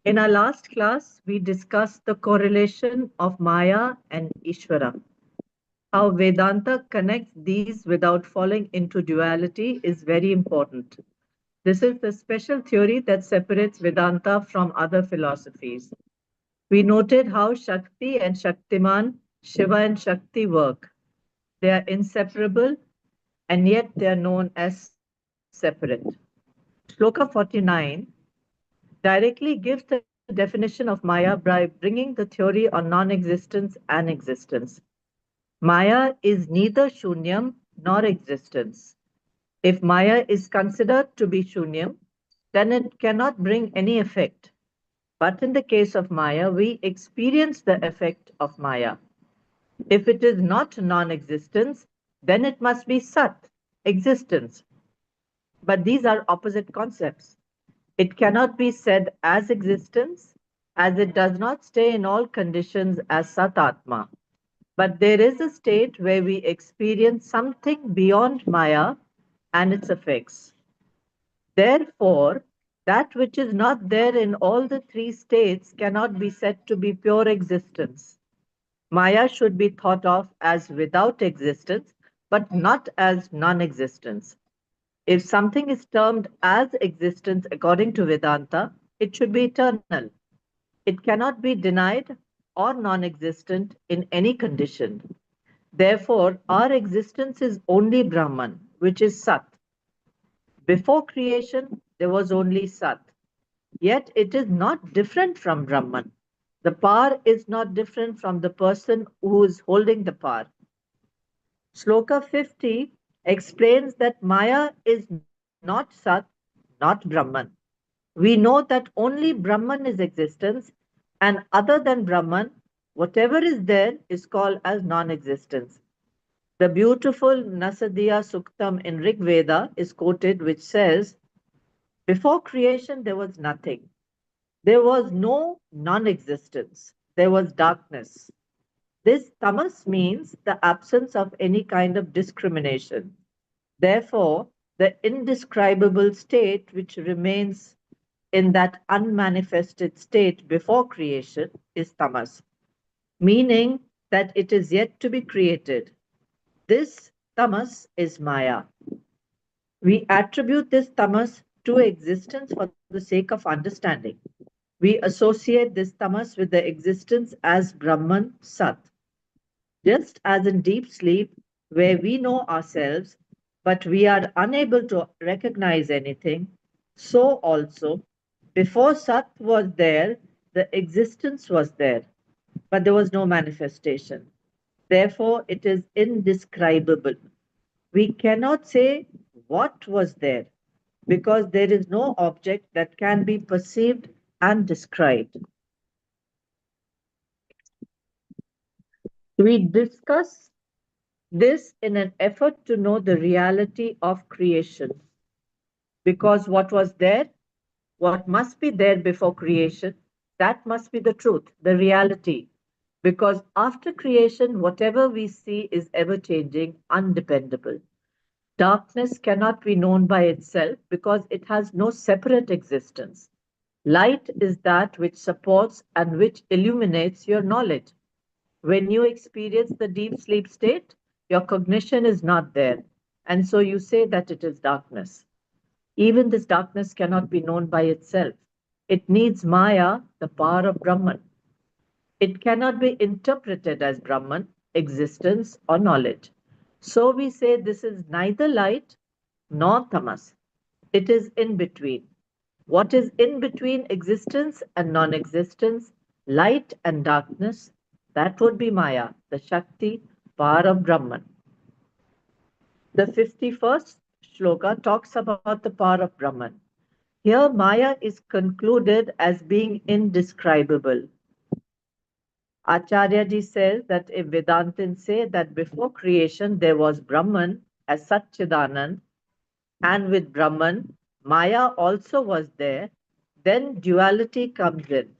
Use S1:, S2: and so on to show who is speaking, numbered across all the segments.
S1: In our last class, we discussed the correlation of Maya and Ishvara. How Vedanta connects these without falling into duality is very important. This is the special theory that separates Vedanta from other philosophies. We noted how Shakti and Shaktiman, Shiva and Shakti work. They are inseparable and yet they are known as separate. Shloka 49 directly gives the definition of Maya by bringing the theory on non-existence and existence. Maya is neither Shunyam nor existence. If Maya is considered to be Shunyam, then it cannot bring any effect. But in the case of Maya, we experience the effect of Maya. If it is not non-existence, then it must be Sat, existence. But these are opposite concepts. It cannot be said as existence, as it does not stay in all conditions as Sat Atma. But there is a state where we experience something beyond Maya and its effects. Therefore, that which is not there in all the three states cannot be said to be pure existence. Maya should be thought of as without existence, but not as non existence. If something is termed as existence according to Vedanta, it should be eternal. It cannot be denied or non existent in any condition. Therefore, our existence is only Brahman, which is Sat. Before creation, there was only Sat. Yet it is not different from Brahman. The power is not different from the person who is holding the power. Sloka 50 explains that Maya is not Sat, not Brahman. We know that only Brahman is existence, and other than Brahman, whatever is there is called as non existence. The beautiful Nasadiya Suktam in Rig Veda is quoted, which says, before creation there was nothing. There was no non existence. There was darkness. This tamas means the absence of any kind of discrimination. Therefore, the indescribable state which remains in that unmanifested state before creation is tamas, meaning that it is yet to be created. This tamas is Maya. We attribute this tamas to existence for the sake of understanding. We associate this tamas with the existence as Brahman Sat. Just as in deep sleep, where we know ourselves, but we are unable to recognize anything, so also, before Sat was there, the existence was there, but there was no manifestation. Therefore, it is indescribable. We cannot say what was there because there is no object that can be perceived and described. We discuss this in an effort to know the reality of creation. Because what was there, what must be there before creation, that must be the truth, the reality. Because after creation, whatever we see is ever changing, undependable. Darkness cannot be known by itself because it has no separate existence. Light is that which supports and which illuminates your knowledge. When you experience the deep sleep state, your cognition is not there. And so you say that it is darkness. Even this darkness cannot be known by itself. It needs Maya, the power of Brahman. It cannot be interpreted as Brahman, existence, or knowledge. So we say this is neither light nor tamas. It is in between. What is in between existence and non existence, light and darkness, that would be Maya, the Shakti, power of Brahman. The 51st shloka talks about the power of Brahman. Here, Maya is concluded as being indescribable. Acharya ji says that if Vedantins say that before creation there was Brahman as Satchidanand, and with Brahman, Maya also was there, then duality comes in.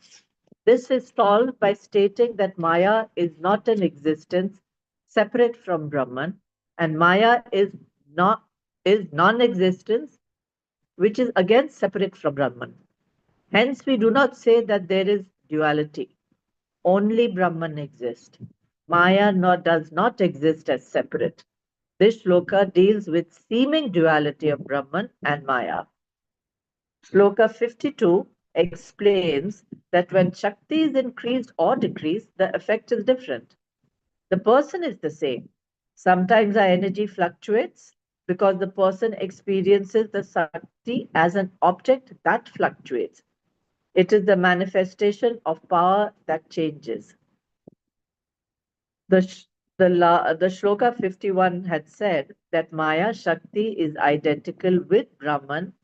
S1: This is solved by stating that Maya is not an existence separate from Brahman, and Maya is non-existence, which is again separate from Brahman. Hence, we do not say that there is duality. Only Brahman exists. Maya does not exist as separate. This shloka deals with seeming duality of Brahman and Maya. Shloka 52 explains that when Shakti is increased or decreased, the effect is different. The person is the same. Sometimes our energy fluctuates because the person experiences the Shakti as an object that fluctuates. It is the manifestation of power that changes. The, the Shloka 51 had said that Maya Shakti is identical with Brahman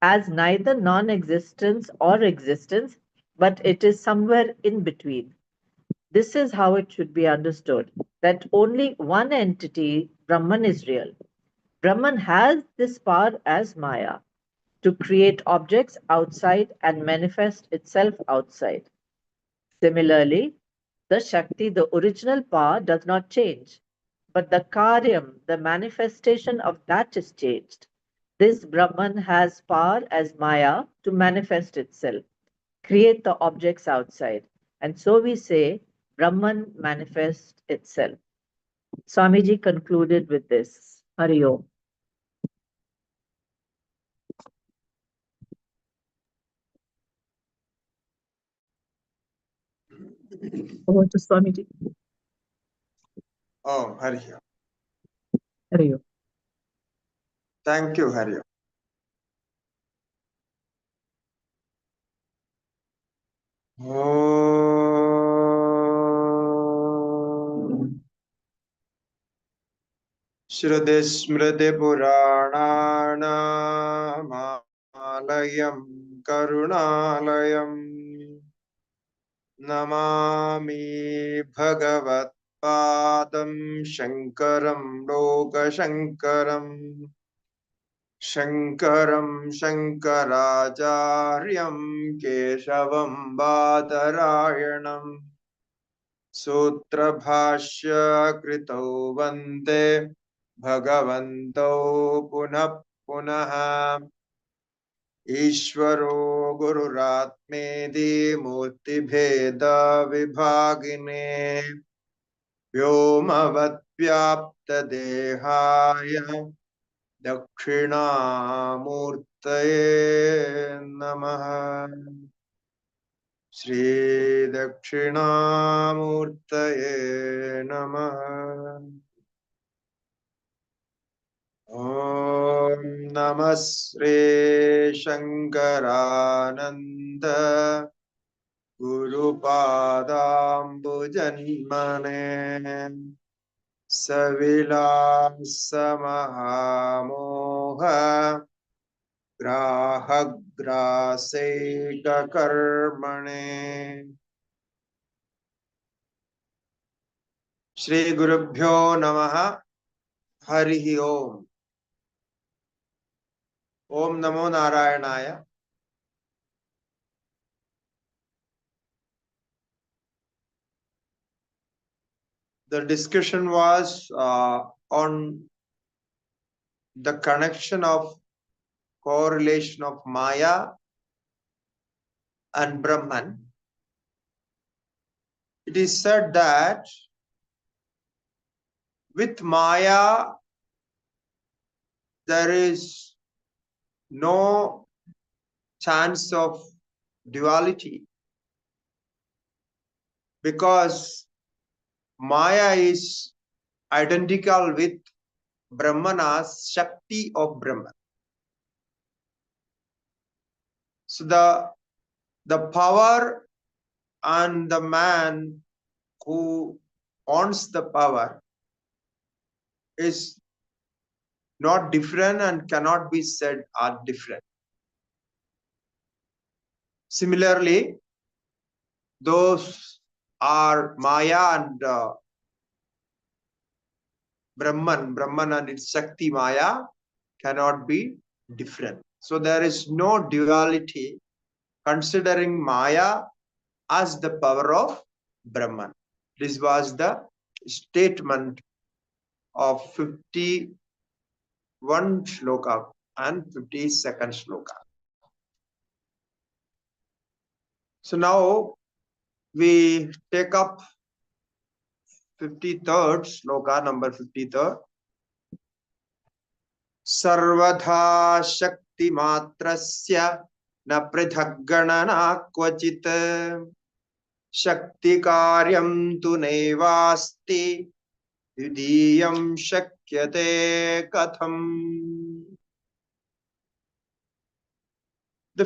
S1: as neither non-existence or existence, but it is somewhere in between. This is how it should be understood, that only one entity, Brahman, is real. Brahman has this power as Maya to create objects outside and manifest itself outside. Similarly, the Shakti, the original power, does not change, but the Karyam, the manifestation of that is changed. This Brahman has power as Maya to manifest itself, create the objects outside. And so we say Brahman manifests itself. Swamiji concluded with this. Hari Om. Over to Swamiji.
S2: Oh, Hari.
S1: Hari Om.
S2: Thank you, Hari. Shruti Smriti Puranamayam Karunalayam Namami Bhagavat Padam Shankaram Lokashankaram Shankaram Shankaracharyam Keshavam Badarayanam Sutrabhashya Krito Vande Bhagavanto Punah Punah Ishvaro Gururatmedi Murti Bheda Vibhagine Vyomavad Vyapta Dehaya Dakshinamurtaye Namaha Shri Dakshinamurtaye Namaha Om Namah Shri Shankarananda Guru Padambujanmane Savilasa Mahamoha Grahagraseka Karmane Shri Gurubhyo Namaha Harihi Om Om Namo Narayanaya. The discussion was on the connection of correlation of Maya and Brahman. It is said that with Maya there is no chance of duality because Maya is identical with Brahman as Shakti of Brahman. So the power and the man who owns the power is not different and cannot be said are different. Similarly, those are Maya and Brahman and its Shakti Maya cannot be different. So there is no duality considering Maya as the power of Brahman. This was the statement of 51 shloka and 52nd shloka. So now we take up 53rd shloka, number 53rd. Sarvadha shakti matrasya na pridhagganana kvachit shakti karyam tu nevasti vidiyam shakyate katham. The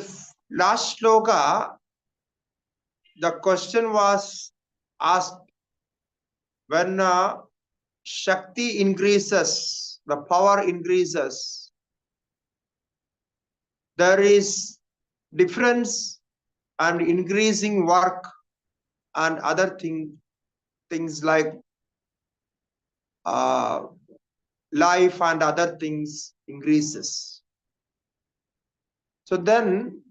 S2: last shloka, the question was asked, when Shakti increases, the power increases, there is difference and increasing work and other things like life and other things increases. So then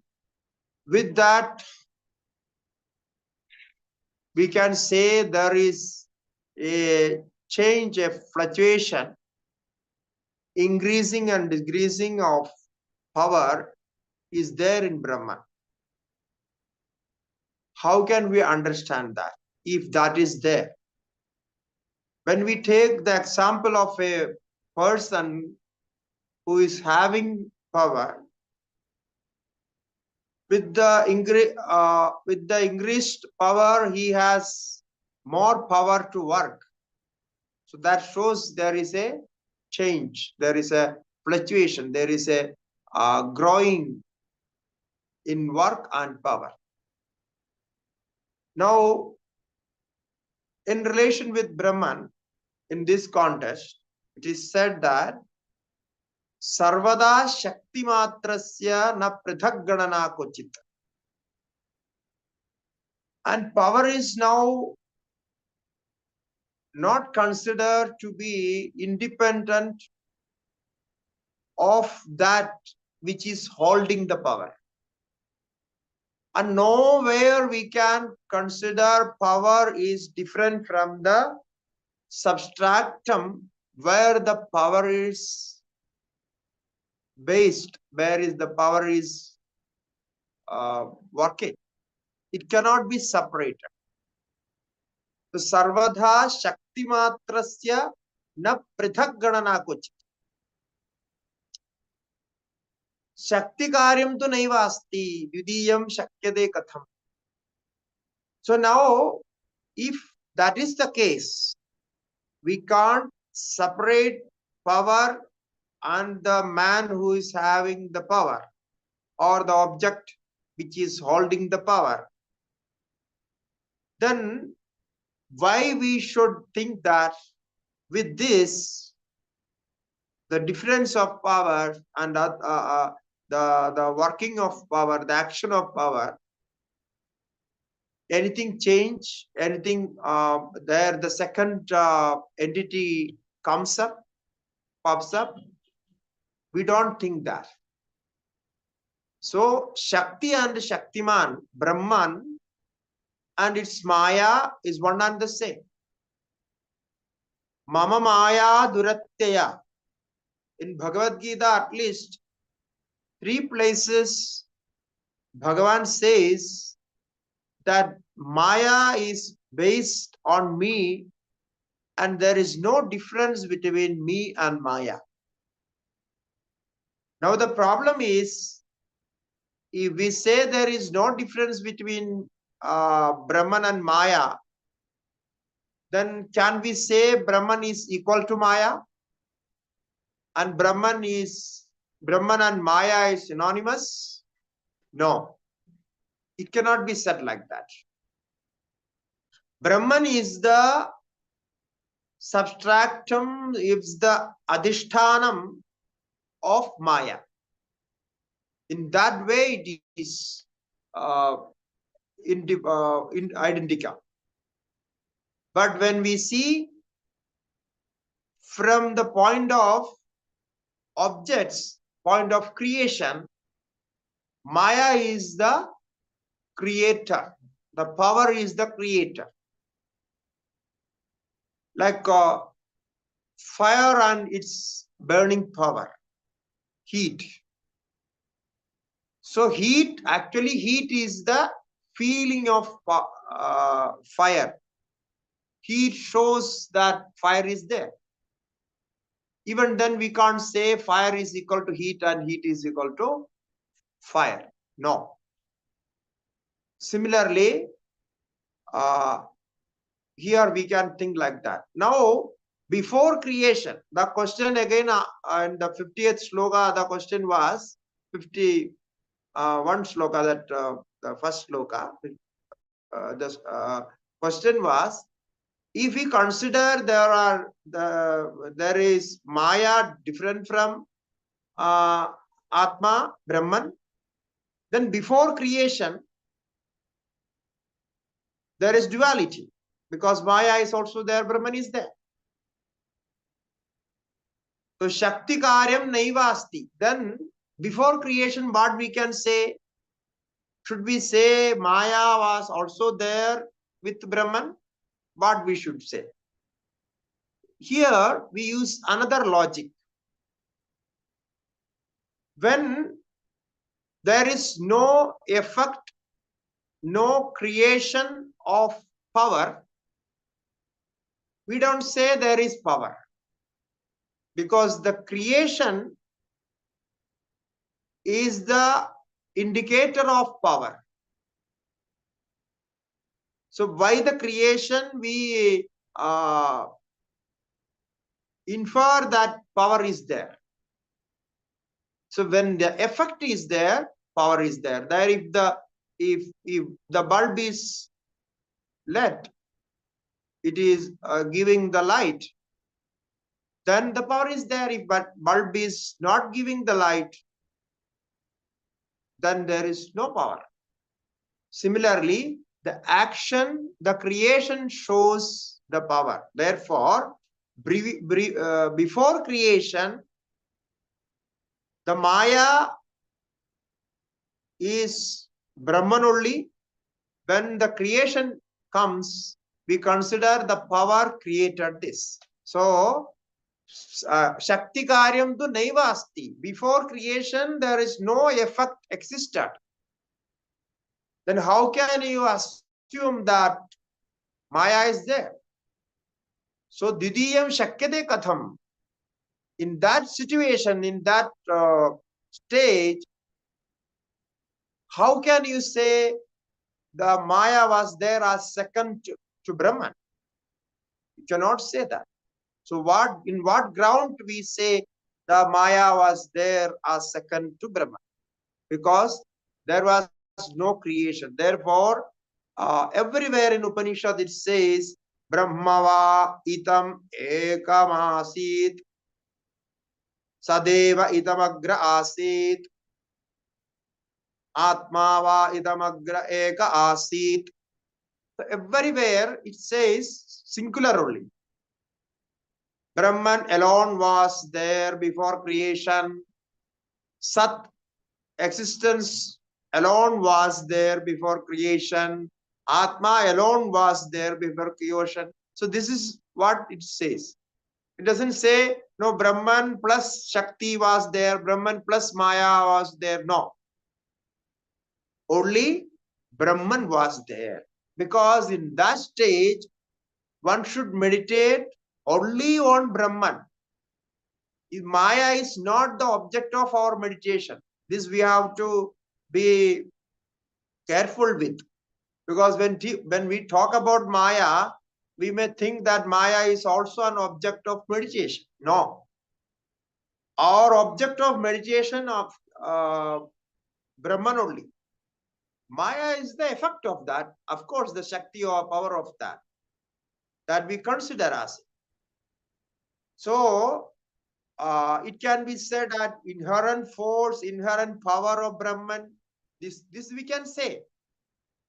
S2: with that, we can say there is a change, a fluctuation, increasing and decreasing of power is there in Brahman. How can we understand that if that is there? When we take the example of a person who is having power, with the increased power, he has more power to work. So that shows there is a change, there is a fluctuation, there is a growing in work and power. Now, in relation with Brahman, in this context, it is said that Sarvada Shakti Matrasya na Prithak Ganana Kochit. And power is now not considered to be independent of that which is holding the power. And nowhere we can consider power is different from the substratum where the power is based, where is the power is working. It cannot be separated. So Sarvadha Shakti Matrasya na Prithak Ganana Kuchit. Shakti Karyam tu naivasti Vidiyam Shakyade Katham. So now, if that is the case, we can't separate power and the man who is having the power or the object which is holding the power. Then why we should think that with this, the difference of power and the working of power, the action of power, anything change, anything there, the second entity comes up, pops up? We don't think that. So Shakti and Shaktiman, Brahman and its Maya is one and the same. Mama Maya Duratyaya. In Bhagavad Gita, at least 3 places, Bhagavan says that Maya is based on me and there is no difference between me and Maya. Now the problem is, if we say there is no difference between Brahman and Maya, then can we say Brahman is equal to Maya? And Brahman and Maya is synonymous? No. It cannot be said like that. Brahman is the substratum, is the adhishthanam of Maya. In that way, it is identical. But when we see from the point of objects, point of creation, Maya is the creator. The power is the creator. Like fire and its burning power, heat. So heat, actually heat is the feeling of fire. Heat shows that fire is there. Even then we can't say fire is equal to heat and heat is equal to fire. No. Similarly, here we can think like that. Now, before creation, the question again in the 50th sloka, the question was 51 sloka, that the first sloka. The question was, if we consider there is Maya different from Atma, Brahman, then before creation, there is duality, because Maya is also there, Brahman is there. So Shakti Karyam Naiva Asti. Then before creation, what we can say? Should we say Maya was also there with Brahman? What we should say? Here we use another logic. When there is no effect, no creation of power, we don't say there is power, because the creation is the indicator of power. So by the creation we infer that power is there. So when the effect is there, power is there. There, if the bulb is lit, it is giving the light, then the power is there. If bulb is not giving the light, then there is no power. Similarly, the action, the creation shows the power. Therefore, before creation, the Maya is Brahman only. When the creation comes, we consider the power created this. So, Shakti Karyam tu Naiva Asti. Before creation, there is no effect existed. Then how can you assume that Maya is there? So, Didiyam Shakyate Katham. In that situation, in that stage, how can you say the Maya was there as second to Brahman? You cannot say that. So in what ground we say the Maya was there as second to Brahman? Because there was no creation. Therefore, everywhere in Upanishad it says, Brahmava itam ekamasit, sadeva itamagra asit, Atmava idamagra eka asit. So everywhere it says singular only. Brahman alone was there before creation. Sat, existence alone was there before creation. Atma alone was there before creation. So this is what it says. It doesn't say, no, Brahman plus Shakti was there, Brahman plus Maya was there. No. Only Brahman was there. Because in that stage, one should meditate only on Brahman. Maya is not the object of our meditation. This we have to be careful with. Because when we talk about Maya, we may think that Maya is also an object of meditation. No. Our object of meditation of Brahman only. Maya is the effect of that. Of course, the Shakti or power of that we consider as. So, it can be said that inherent force, inherent power of Brahman, this we can say.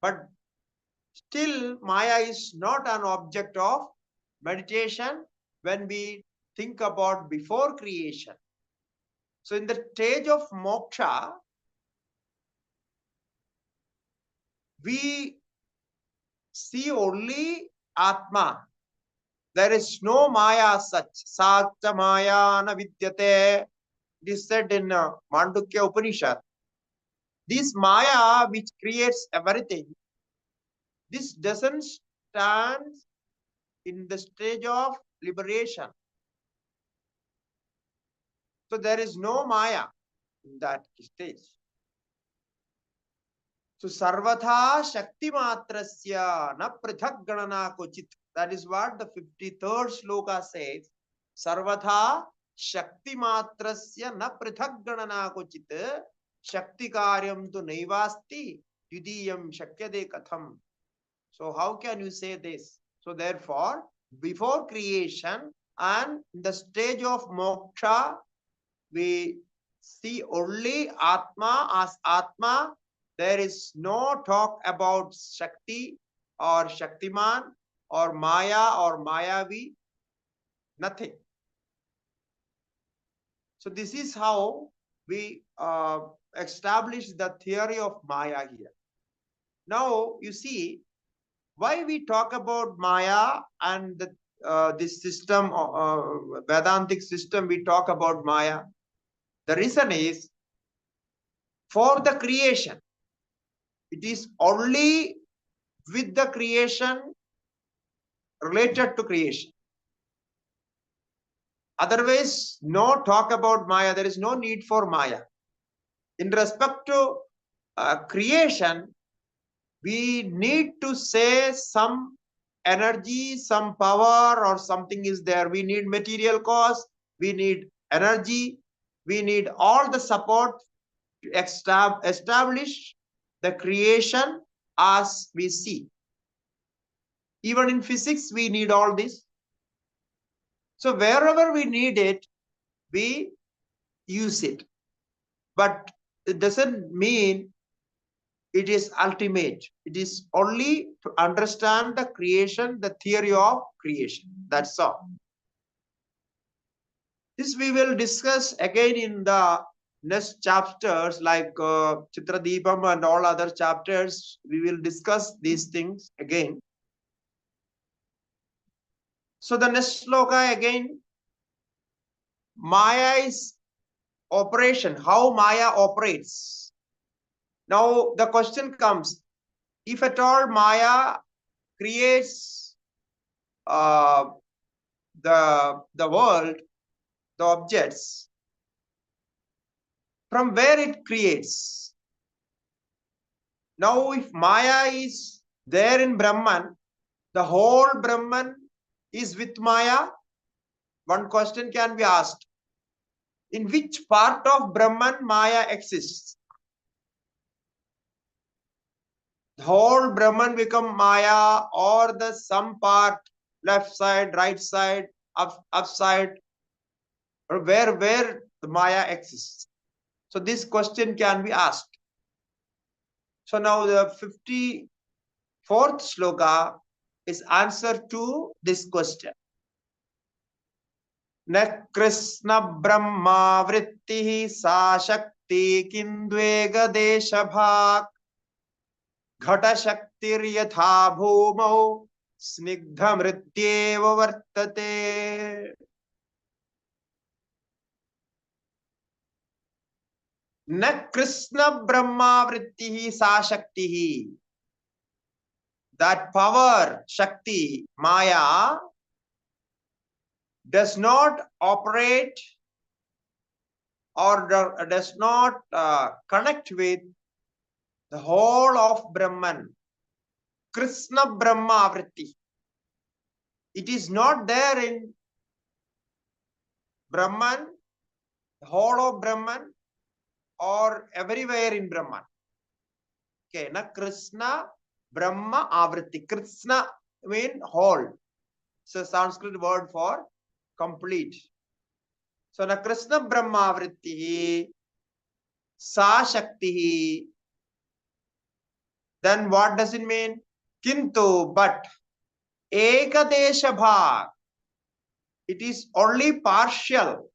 S2: But still, Maya is not an object of meditation when we think about before creation. So, in the stage of moksha, we see only Atma. There is no Maya such. Satya Maya na vidyate. It is said in Mandukya Upanishad. This Maya which creates everything, this doesn't stand in the stage of liberation. So there is no Maya in that stage. So Sarvatha Shakti Matrasya Na Prithak Ganana Kochit. That is what the 53rd sloka says. Sarvatha Shakti Matrasya Na Prithak Ganana Kochit Shakti Karyam Tu Naivasti Yudiyam Shakyade Katham. So how can you say this? So therefore, before creation and the stage of moksha, we see only Atma as Atma. There is no talk about Shakti or Shaktiman or Maya or Mayavi. Nothing. So this is how we establish the theory of Maya here. Now you see why we talk about Maya and this system, Vedantic system, we talk about Maya. The reason is for the creation. It is only with the creation, related to creation. Otherwise, no talk about Maya. There is no need for Maya. In respect to creation, we need to say some energy, some power or something is there. We need material cause, we need energy, we need all the support to establish the creation as we see. Even in physics, we need all this. So wherever we need it, we use it. But it doesn't mean it is ultimate. It is only to understand the creation, the theory of creation. That's all. This we will discuss again in the next chapters, like Chitradipam and all other chapters. We will discuss these things again. So the next sloka again, Maya is operation, how Maya operates. Now the question comes, if at all Maya creates the world, the objects, from where it creates? Now if Maya is there in Brahman, the whole Brahman is with Maya, one question can be asked. In which part of Brahman Maya exists? The whole Brahman become Maya, or the some part, left side, right side, upside, or where the Maya exists? So this question can be asked. So now the 54th sloka is answer to this question. Na Krishna Brahma Vritti Sa Shakti Kindvega Desha Bhak Ghata Shaktir Yatha Bhumau Snigdha Mrityeva Vartate. Na Krishna Brahma Vritti Sa Shakti. That power, Shakti, Maya, does not operate or does not connect with the whole of Brahman. Krishna Brahma Vritti. It is not there in Brahman, the whole of Brahman, or everywhere in Brahman. Okay, na Krishna Brahma Avritti. Krishna means whole. It's a Sanskrit word for complete. So na Krishna Brahma Vritti Sa Shakti. Then what does it mean? Kintu, but Ekadesha Bhag. It is only partial.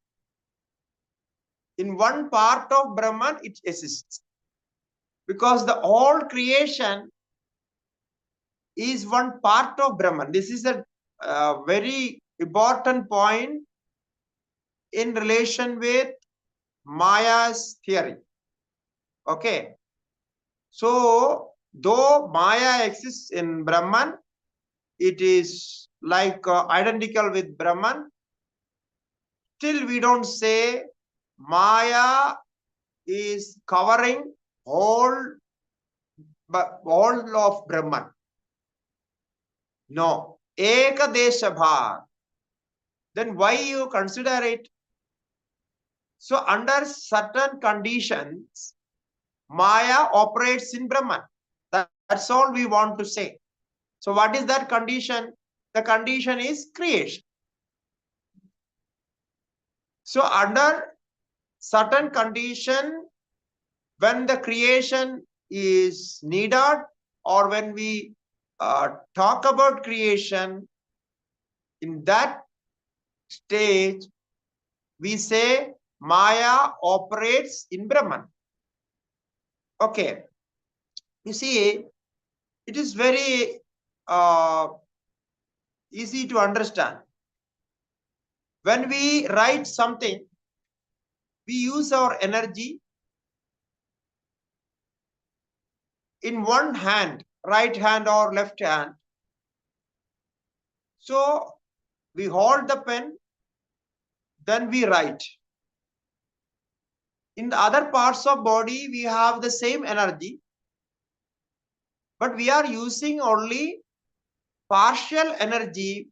S2: In one part of Brahman it exists. Because the whole creation is one part of Brahman. This is a very important point in relation with Maya's theory. Okay. So though Maya exists in Brahman, it is like identical with Brahman. Still, we don't say Maya is covering all of Brahman. No. Ekadesha bhar. Then why you consider it? So under certain conditions, Maya operates in Brahman. That's all we want to say. So what is that condition? The condition is creation. So under certain condition, when the creation is needed, or when we talk about creation, in that stage, we say Maya operates in Brahman. Okay. You see, it is very easy to understand. When we write something, we use our energy in one hand, right hand or left hand. So we hold the pen, then we write. In the other parts of body, we have the same energy, but we are using only partial energy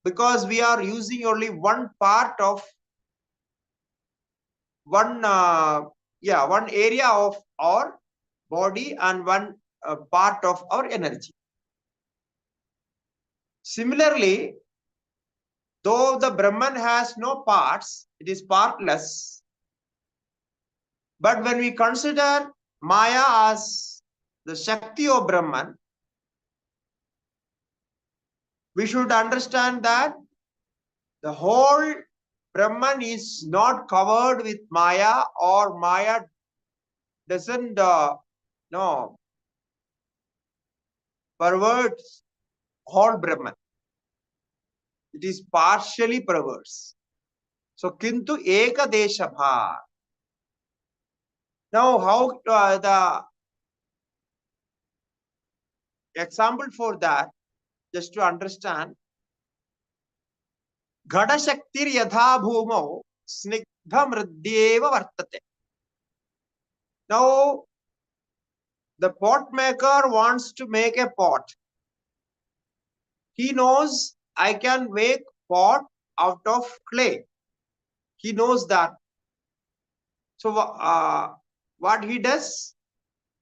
S2: because we are using only one part of one area of our body and one part of our energy. Similarly, though the Brahman has no parts, it is partless. But when we consider Maya as the Shakti of Brahman, we should understand that the whole Brahman is not covered with Maya, or Maya doesn't pervert whole Brahman. It is partially perverse. So, kintu ekadesha bhar. Now, how the example for that, just to understand, Ghada Shaktir yatha bhumau snigdha mridyeva vartate. Now, the pot maker wants to make a pot. He knows I can make pot out of clay. He knows that. So, what he does,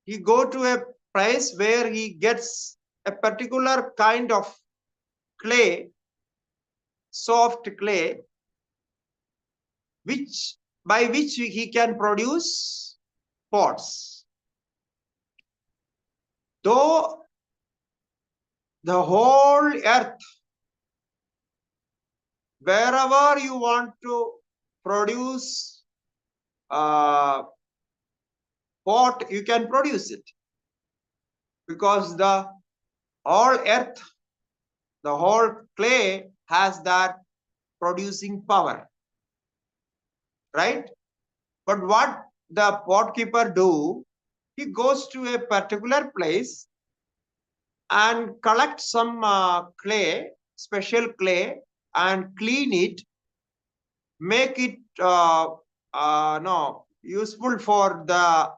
S2: he go to a place where he gets a particular kind of clay, soft clay, by which he can produce pots. Though the whole earth, wherever you want to produce pot, you can produce it, because the whole earth, the whole clay has that producing power, right? But what the pot keeper do, he goes to a particular place and collect some clay, special clay, and clean it, make it useful for the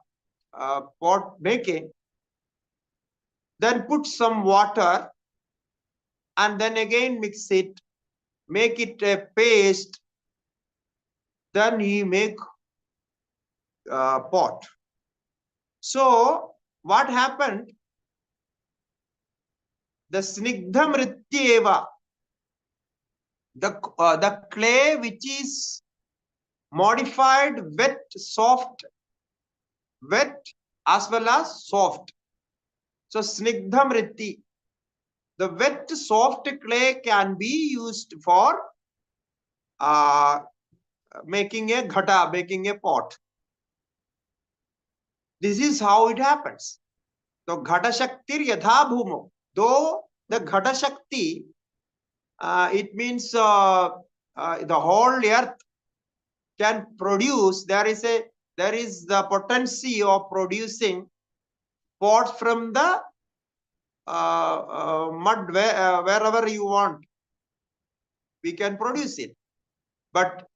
S2: pot making, then put some water, and then again mix it, make it a paste, then he make pot. So what happened? The snigdha mrityeva, the clay which is modified wet, soft, wet as well as soft. So snigdha mrityi, the wet soft clay can be used for making a ghata, making a pot. This is how it happens. So ghata shaktir yatha bhumo. Though the ghata shakti, it means the whole earth can produce, there is the potency of producing pot from the mud, wherever you want. We can produce it. But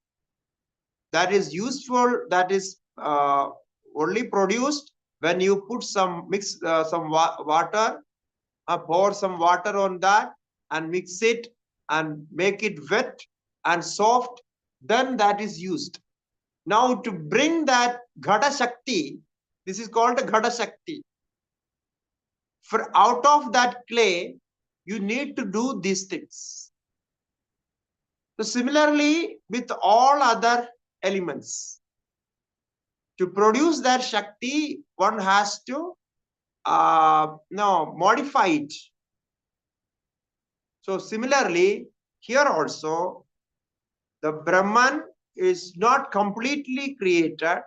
S2: that is useful, that is only produced when you put some water, pour some water on that and mix it and make it wet and soft, then that is used. Now to bring that Ghada Shakti, this is called a Ghada Shakti. For out of that clay, you need to do these things. So similarly with all other elements, to produce that Shakti, one has to modify it. So similarly, here also, the Brahman is not completely created,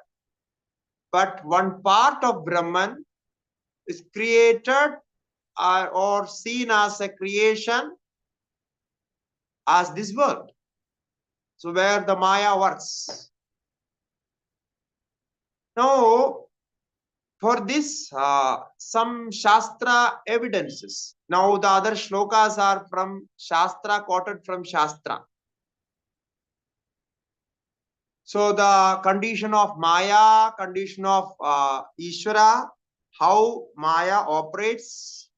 S2: but one part of Brahman is created or seen as a creation as this world. So where the Maya works. Now, for this, some Shastra evidences. Now the other shlokas are from Shastra, quoted from Shastra. So the condition of Maya, condition of Ishvara, how Maya operates,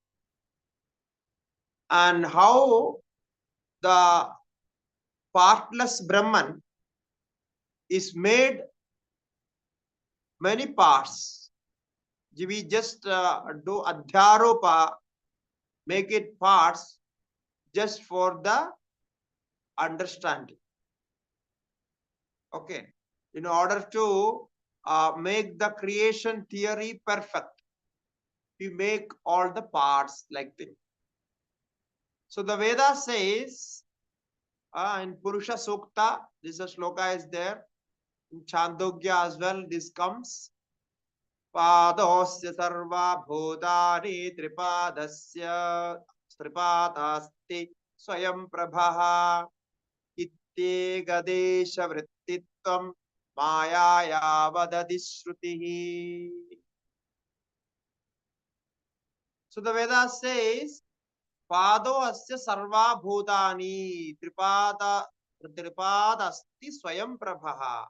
S2: and how the partless Brahman is made many parts. We just do adhyaropa, make it parts just for the understanding. Okay, in order to make the creation theory perfect, we make all the parts like this. So the Veda says in Purusha Sukta, this shloka is there. In Chandogya as well, this comes. Padosya sarva bhutani tripadasya tripadasti swayam prabhaha ittegadesha vrittitvam mayaya vadadi shrutihi. So the Veda says, Pado asya sarva bhutani tripadasti swayam prabhaha.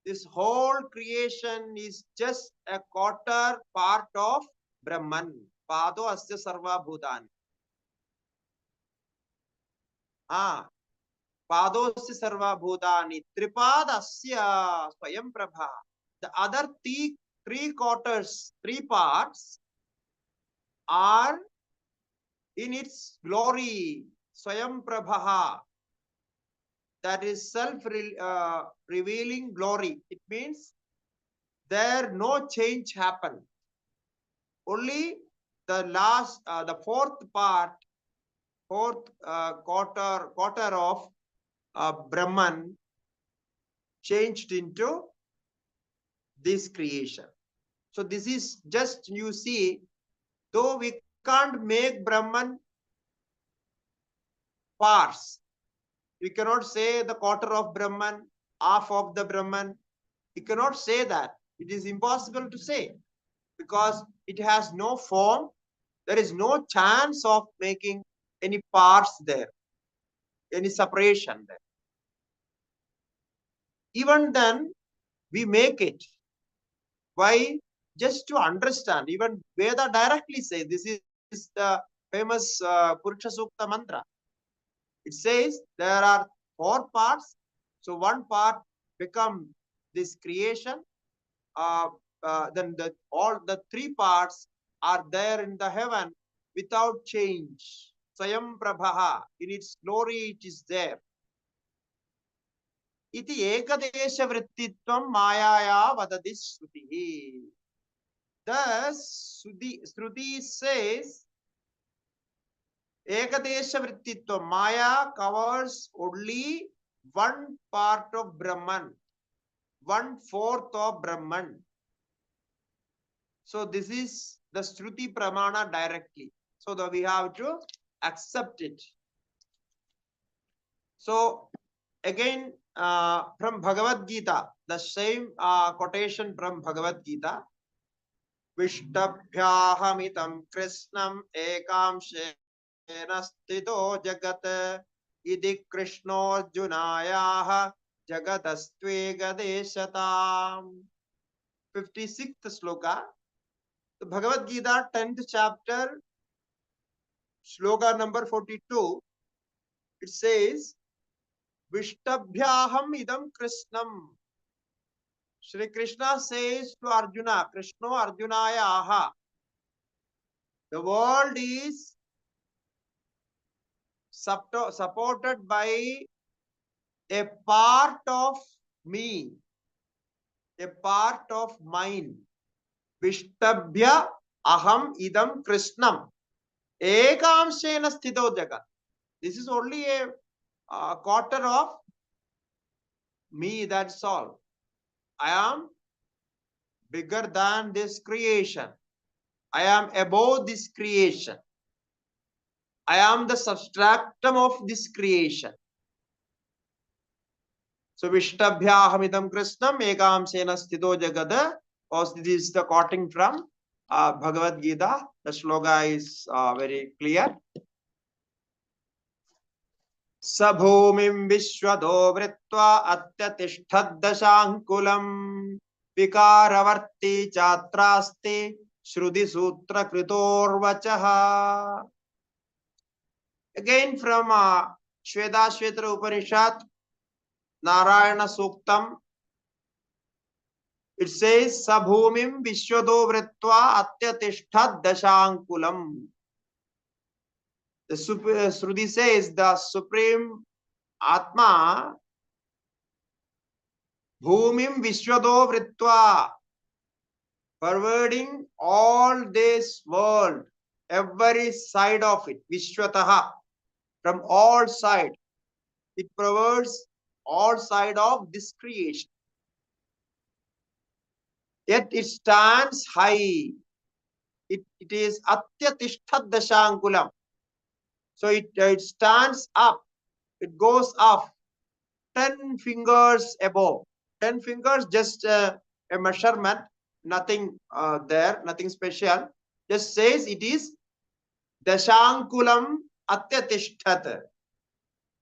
S2: This whole creation is just a quarter part of Brahman. Pado asya sarva bhutani. Pado asya sarva bhutani tripadasya swayam prabha. The other three quarters, three parts are in its glory, swayam prabha. That is self-revealing glory. It means there no change happened. Only the last, the fourth quarter of Brahman changed into this creation. So this is just, you see, though we can't make Brahman parts, we cannot say the quarter of Brahman, half of the Brahman. We cannot say that. It is impossible to say because it has no form. There is no chance of making any parts there, any separation there. Even then, we make it. Why? Just to understand. Even Veda directly says, this is the famous Purusha Sukta mantra. It says there are four parts. So one part become this creation. Then all the three parts are there in the heaven without change. Swayam Prabhaha, in its glory it is there. Iti ekadesha vrittitvam mayaya vadadi shrutihi. Thus, Shruti says, ekadesha vrittitvam, Maya covers only one part of Brahman, 1/4 of Brahman. So this is the Shruti Pramana directly. So that we have to accept it. So again, from Bhagavad Gita, the same quotation from Bhagavad Gita. Vishtabhyahamitam Krishnam ekamshena stito jagat idi Krishno Junayaha jagadastvegadeshatam. 56th sloka. The Bhagavad Gita 10th chapter, sloka number 42. It says, Vishtabhyaham idam Krishnam. Shri Krishna says to Arjuna, Krishno Arjunaya aha. The world is supported by a part of me, a part of mine. Vishtabhya aham idam Krishnam. Ekamshena sthito jagat. This is only a quarter of me, that's all. I am bigger than this creation. I am above this creation. I am the substratum of this creation. So Vishtabhyahamidam Krishnam Ekamsena Sthito Jagada. This is the quoting from Bhagavad Gita. The sloka is very clear. Sabhumim Vishwado Vritva Atyatishthadashankulam Vikaravarti Chatrasti Shruti Sutra Kritorvachaha. Again from Shvedashvetra Upanishad, Narayana Suktam, it says, Sabhumim Vishwado Vritva Atyatishthad Dashankulam. The Shruti says the Supreme Atma, Bhumim Vishwado Vritva, pervading all this world, every side of it, Vishwataha, from all sides. It pervades all sides of this creation. Yet it stands high. It is Atyatishthad Dashankulam. So it stands up. It goes up 10 fingers above. 10 fingers, just a measurement, nothing there, nothing special. Just says it is Dashankulam Atyatishthad.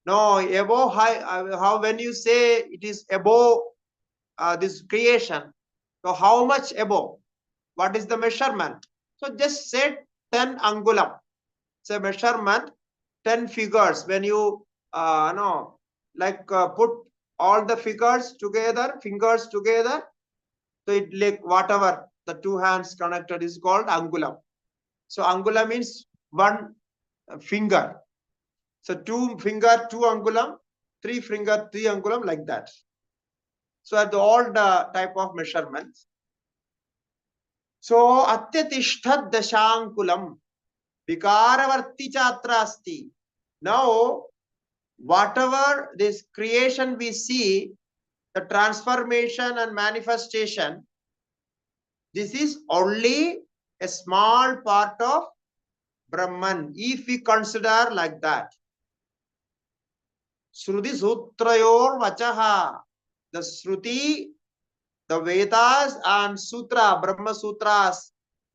S2: No, above high, how when you say it is above this creation, so how much above? What is the measurement? So just say 10 angulam. It's a measurement, 10 figures. When you put all the fingers together, so it like whatever the two hands connected is called angulam. So angula means one finger. So 2 finger, 2 angulam, 3 finger, 3 angulam, like that. So at all the type of measurements. So Atyatishthad Dashankulam Vikaravarti Chatrasti. Now, whatever this creation we see, the transformation and manifestation, this is only a small part of Brahman, if we consider like that. Shruti Sutrayor Vachaha. The Shruti, the Vedas and Sutra, Brahma Sutras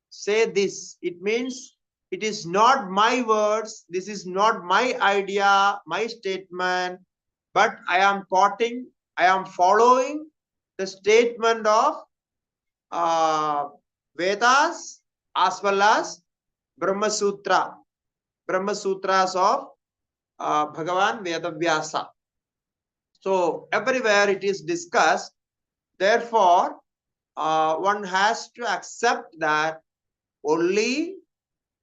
S2: say this. It means it is not my words, this is not my idea, my statement, but I am quoting, I am following the statement of Vedas as well as Brahma Sutra, Brahma Sutras of Bhagavan Vedavyasa. So everywhere it is discussed. Therefore, one has to accept that only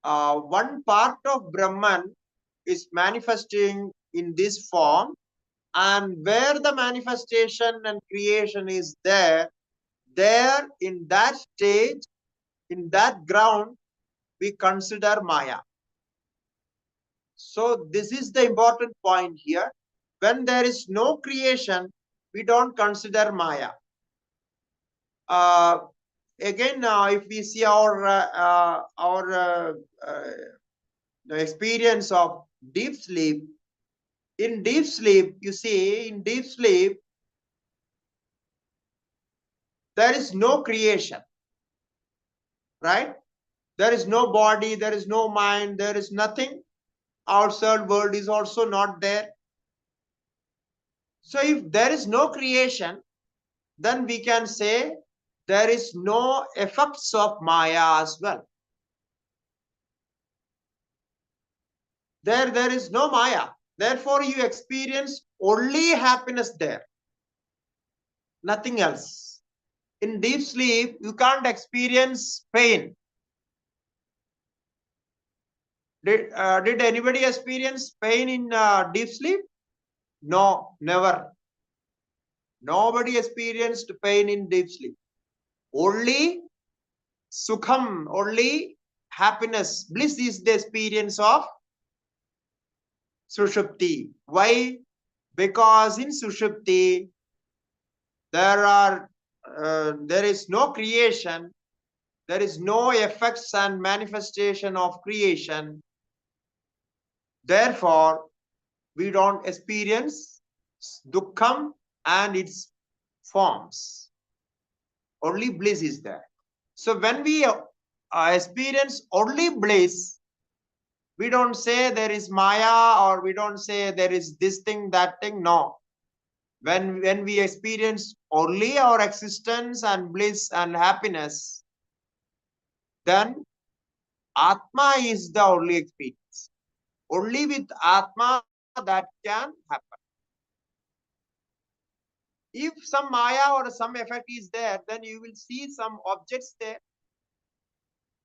S2: one part of Brahman is manifesting in this form, and where the manifestation and creation is there in that stage, in that ground, we consider Maya. So this is the important point here. When there is no creation, we don't consider Maya. Again, if we see our the experience of deep sleep, in deep sleep, you see, in deep sleep, there is no creation, right? There is no body, there is no mind, there is nothing. Outside world is also not there. So if there is no creation, then we can say there is no effects of Maya as well. There is no Maya. Therefore, you experience only happiness there, nothing else. In deep sleep, you can't experience pain. Did anybody experience pain in deep sleep? No, never. Nobody experienced pain in deep sleep. Only sukham, only happiness, bliss is the experience of Sushupti. Why? Because in Sushupti, there is no creation, there is no effects and manifestation of creation. Therefore, we don't experience dukkham and its forms. Only bliss is there. So when we experience only bliss, we don't say there is Maya, or we don't say there is this thing, that thing. No. When we experience only our existence and bliss and happiness, then Atma is the only experience. Only with Atma that can happen. If some Maya or some effect is there, then you will see some objects there,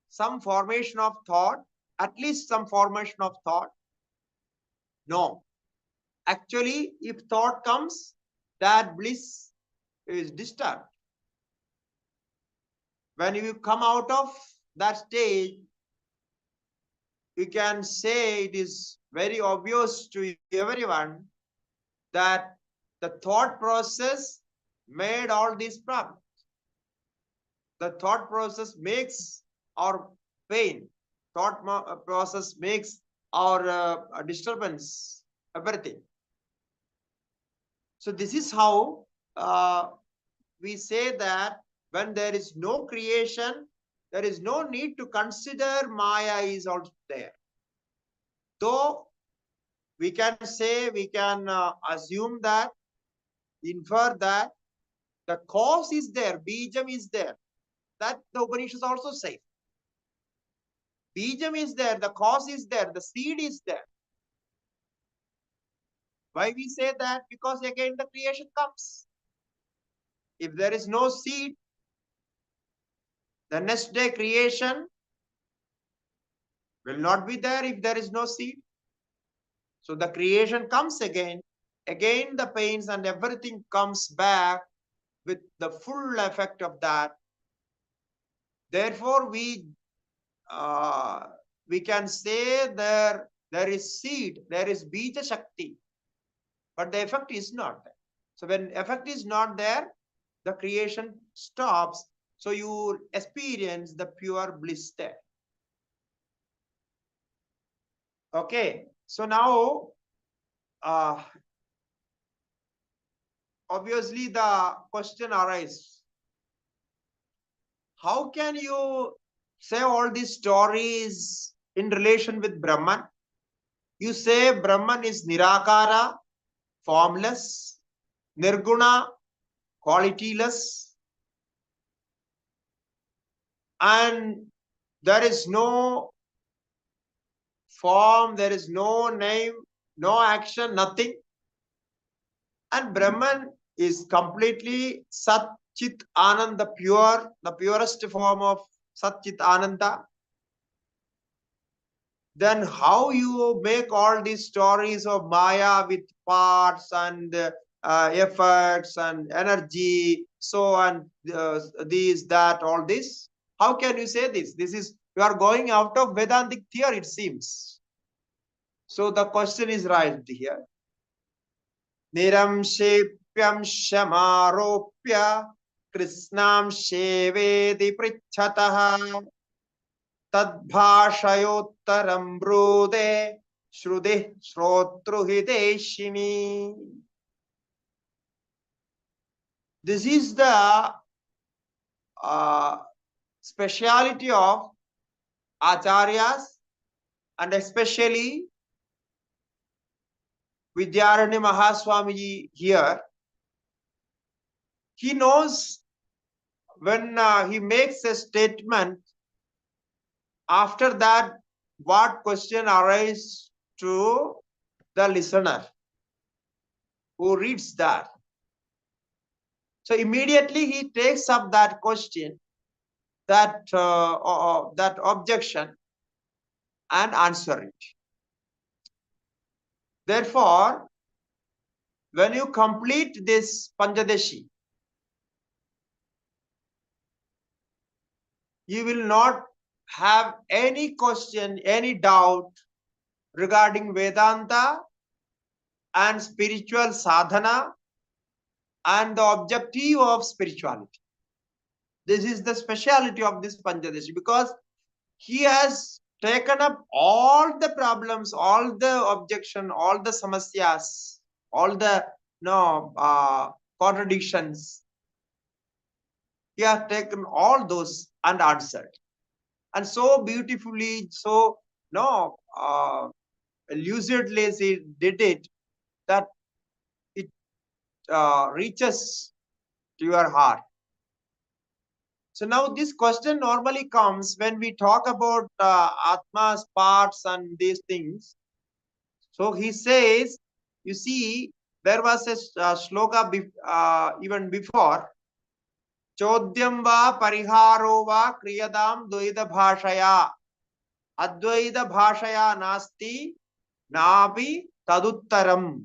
S2: some formation of thought, at least some formation of thought. No. Actually, if thought comes, that bliss is disturbed. When you come out of that stage, you can say it is very obvious to everyone that the thought process made all these problems. The thought process makes our pain. Thought process makes our disturbance, everything. So this is how we say that when there is no creation, there is no need to consider Maya is also there. Though we can say, we can assume that, infer that the cause is there, Bijam is there. That the Upanishads also say. Bijam is there, the cause is there, the seed is there. Why we say that? Because again the creation comes. If there is no seed, the next day creation will not be there if there is no seed. So the creation comes again. Again the pains and everything comes back with the full effect of that. Therefore we can say there is seed, there is Bija Shakti, but the effect is not there. So when effect is not there, the creation stops. So you experience the pure bliss there. Okay, so now obviously the question arises, how can you say all these stories in relation with Brahman? You say Brahman is Nirakara, formless, Nirguna, qualityless, and there is no form, there is no name, no action, nothing. And Brahman is completely Sat Chit Ananda, pure, the purest form of Sat Chit Ananda. Then how you make all these stories of Maya with parts and efforts and energy, so and these, that, all this? How can you say this? This is, you are going out of Vedantic theory, it seems. So the question is raised here. Niramshepyam shamaropya krishnam shevedi prichataha tadbhashayottaram brude shrudih shrotruhideshini. This is the speciality of Acharyas and especially Vidyaranya Mahaswami here. He knows when he makes a statement, after that, what question arises to the listener who reads that. So immediately he takes up that question, that objection, and answer it. Therefore, when you complete this Pancadashi, you will not have any question, any doubt regarding Vedanta and spiritual sadhana and the objective of spirituality. This is the speciality of this Pancadashi, because he has taken up all the problems, all the objection, all the samasyas, all the contradictions. He has taken all those and answered. And so beautifully, so lucidly he did it, that it reaches to your heart. So now this question normally comes when we talk about Atma's parts and these things. So he says, you see, there was a shloka even before. Chodyam va pariharo va kriyadam dvaida bhashaya. Advaida bhashaya nasti napi taduttaram.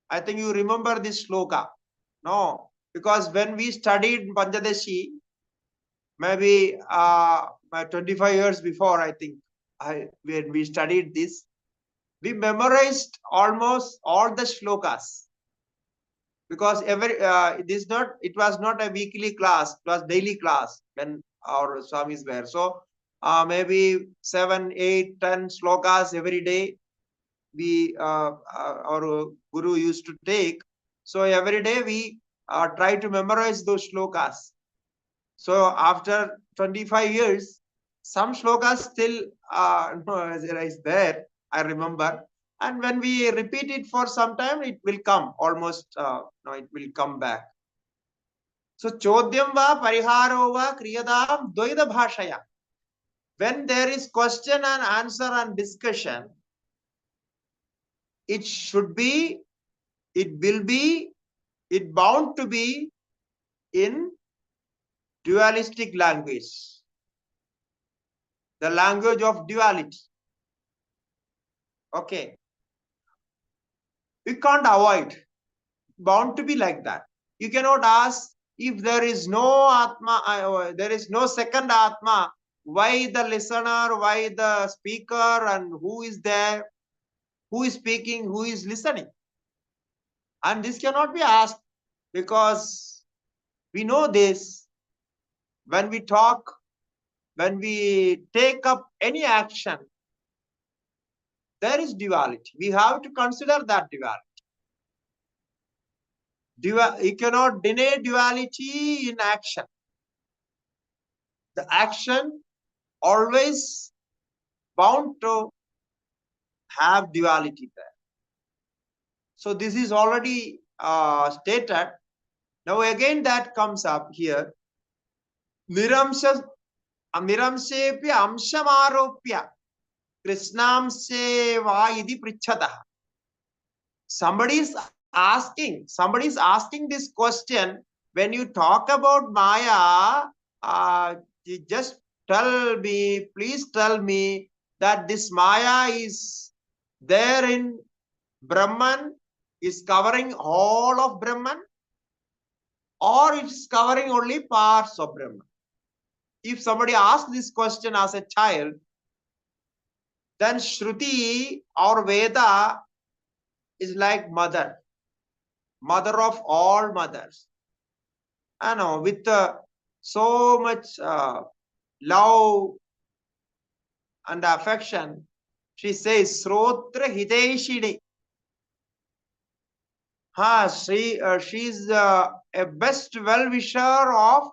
S2: I think you remember this shloka. No, because when we studied Pancadashi, maybe 25 years before, I think, when we studied this, we memorized almost all the shlokas, because it was not a weekly class, it was daily class when our swamis were. So maybe 7, 8, 10 shlokas every day our guru used to take. So every day we try to memorize those shlokas. So after 25 years, some shlokas still is there, I remember. And when we repeat it for some time, it will come almost, it will come back. So chodyam va pariharo va kriyadam dvaida bhashaya. When there is question and answer and discussion, it should be, it will be, it bound to be in dualistic language, the language of duality. Okay. We can't avoid, bound to be like that. You cannot ask, if there is no Atma, there is no second Atma, why the listener, why the speaker, and who is there, who is speaking, who is listening? And this cannot be asked, because we know this. When we talk, when we take up any action, there is duality. We have to consider that duality. You cannot deny duality in action. The action always bound to have duality there. So this is already stated. Now again that comes up here. Niramsepi amshamaropya krishnamse va idi prichataha. Somebody is asking this question. When you talk about Maya, you just please tell me that this Maya is there in Brahman, is covering all of Brahman, or it's covering only parts of Brahman. If somebody asks this question as a child, then Shruti or Veda is like mother of all mothers. I know, with so much love and affection, she says, Srotra Hideshide. She's a best well-wisher of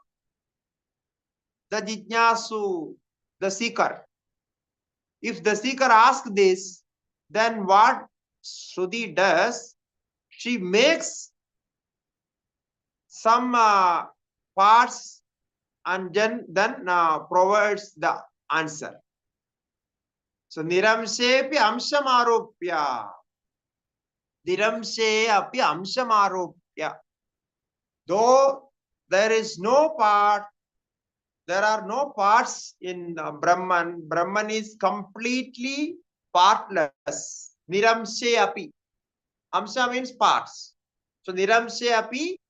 S2: the jijnasu, the seeker. If the seeker asks this, then what Shruti does, she makes some parts and then provides the answer. So niramsepi amshamaropya. Niramse api amshamaropya. Though there is no part, there are no parts in Brahman. Brahman is completely partless. Niramse api. Amsha means parts. So niramse api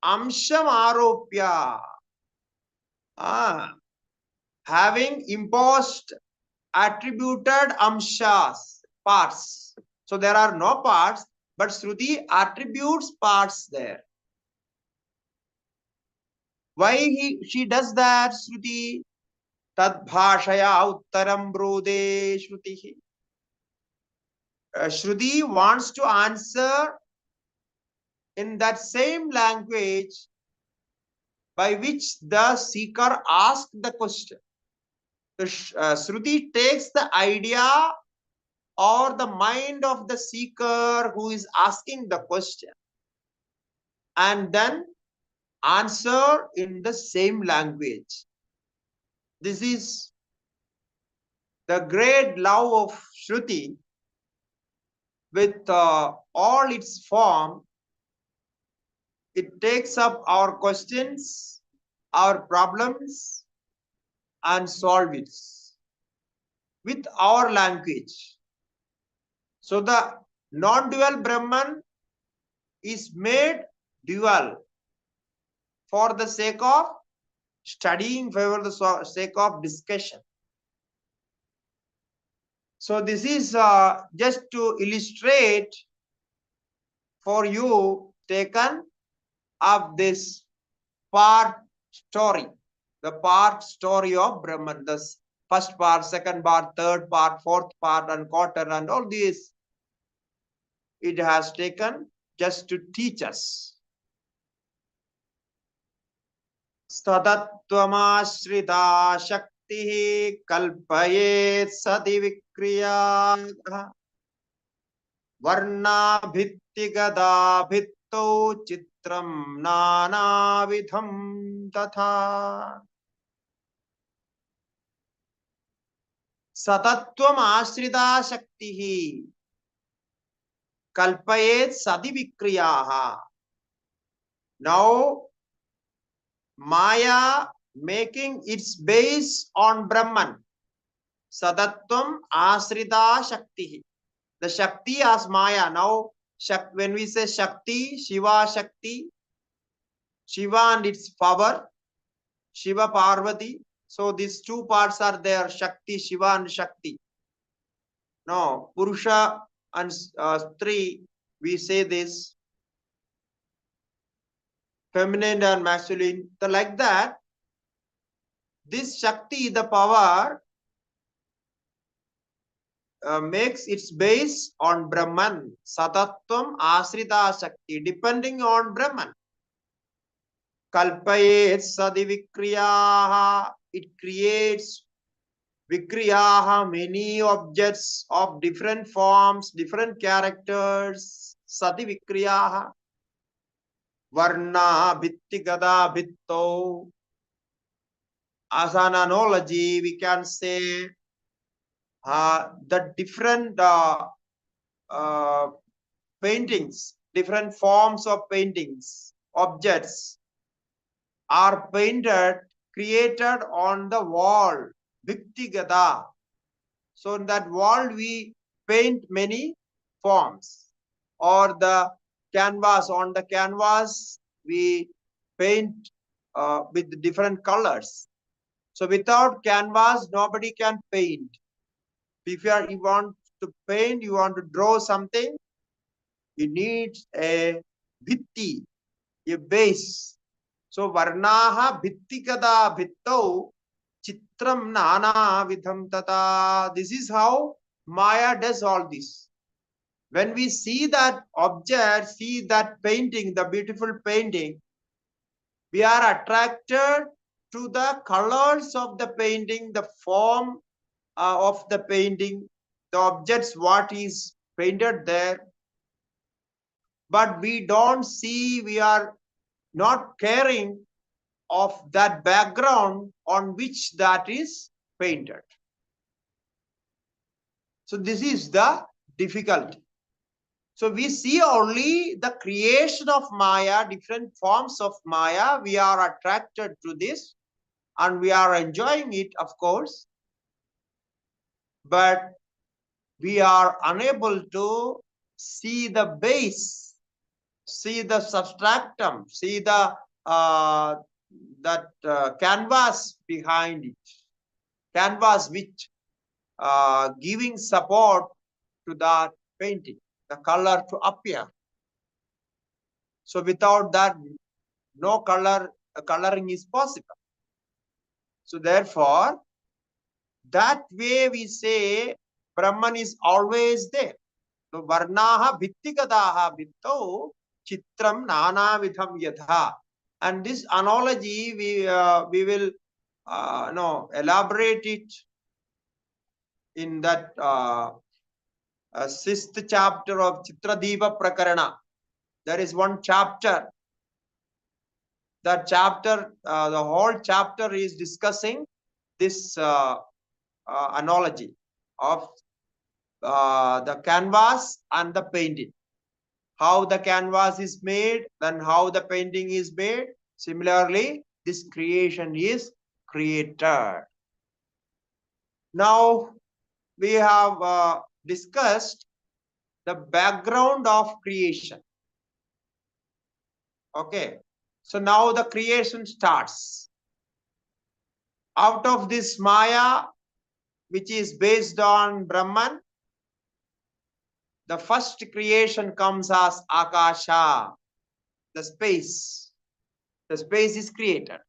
S2: amshamaropya. Having imposed attributed amshas, parts. So there are no parts, but Shruti attributes parts there. Why she does that, Shruti? Tad bhashaya uttaram brode Shruti. Shruti wants to answer in that same language by which the seeker asked the question. Shruti takes the idea or the mind of the seeker who is asking the question and then answer in the same language. This is the great love of Shruti with all its form. It takes up our questions, our problems, and solve it with our language. So the non-dual Brahman is made dual for the sake of studying, for the sake of discussion. So this is just to illustrate for you taken of this part story, the part story of Brahman, the first part, second part, third part, fourth part, and quarter, and all these it has taken just to teach us. Satatvamashrita shakti kalpayet sati vikriya varna bhitti gada bhitto chitram nana vidham tatha. Satatvam ashrita shakti kalpayet sati vikriyaha. Now Maya making its base on Brahman. Sadatvam asrita shakti. The Shakti as Maya. Now, when we say Shakti, Shiva Shakti, Shiva and its power, Shiva Parvati. So these two parts are there, Shakti, Shiva and Shakti. Now, Purusha and Stri, we say this, feminine and masculine. So like that, this Shakti, the power, makes its base on Brahman. Satatvam asrita Shakti, depending on Brahman. Kalpayet sadi vikriyaha. It creates vikriyaha, many objects of different forms, different characters. Sadi vikriyaha. Varna bhitti gada bhitto. As an analogy, we can say the different paintings, different forms of paintings, objects are painted, created on the wall, bhikti gada. So in that wall we paint many forms, or the canvas, on the canvas we paint with different colors. So without canvas, nobody can paint. If you want to paint, you want to draw something, you need a bhitti, a base. So varnaha bhittikada bhittau chitram nana vidham tata. This is how Maya does all this. When we see that object, see that painting, the beautiful painting, we are attracted to the colors of the painting, the form of the painting, the objects, what is painted there. But we don't see, we are not caring of that background on which that is painted. So this is the difficulty. So we see only the creation of Maya, different forms of Maya. We are attracted to this and we are enjoying it, of course. But we are unable to see the base, see the substratum, see the canvas behind it, canvas which giving support to that painting, the color to appear. So without that, no coloring is possible. So therefore, that way we say Brahman is always there. So varnaha bhittikadaha bhittau chitram nana vidham yatha. And this analogy we will elaborate it in that sixth chapter of Chitradipa Prakarana. There is one chapter. That chapter, the whole chapter is discussing this analogy of the canvas and the painting. How the canvas is made, then how the painting is made. Similarly, this creation is created. Now, we have discussed the background of creation. Okay. So now the creation starts. Out of this Maya, which is based on Brahman, the first creation comes as Akasha, the space. The space is created.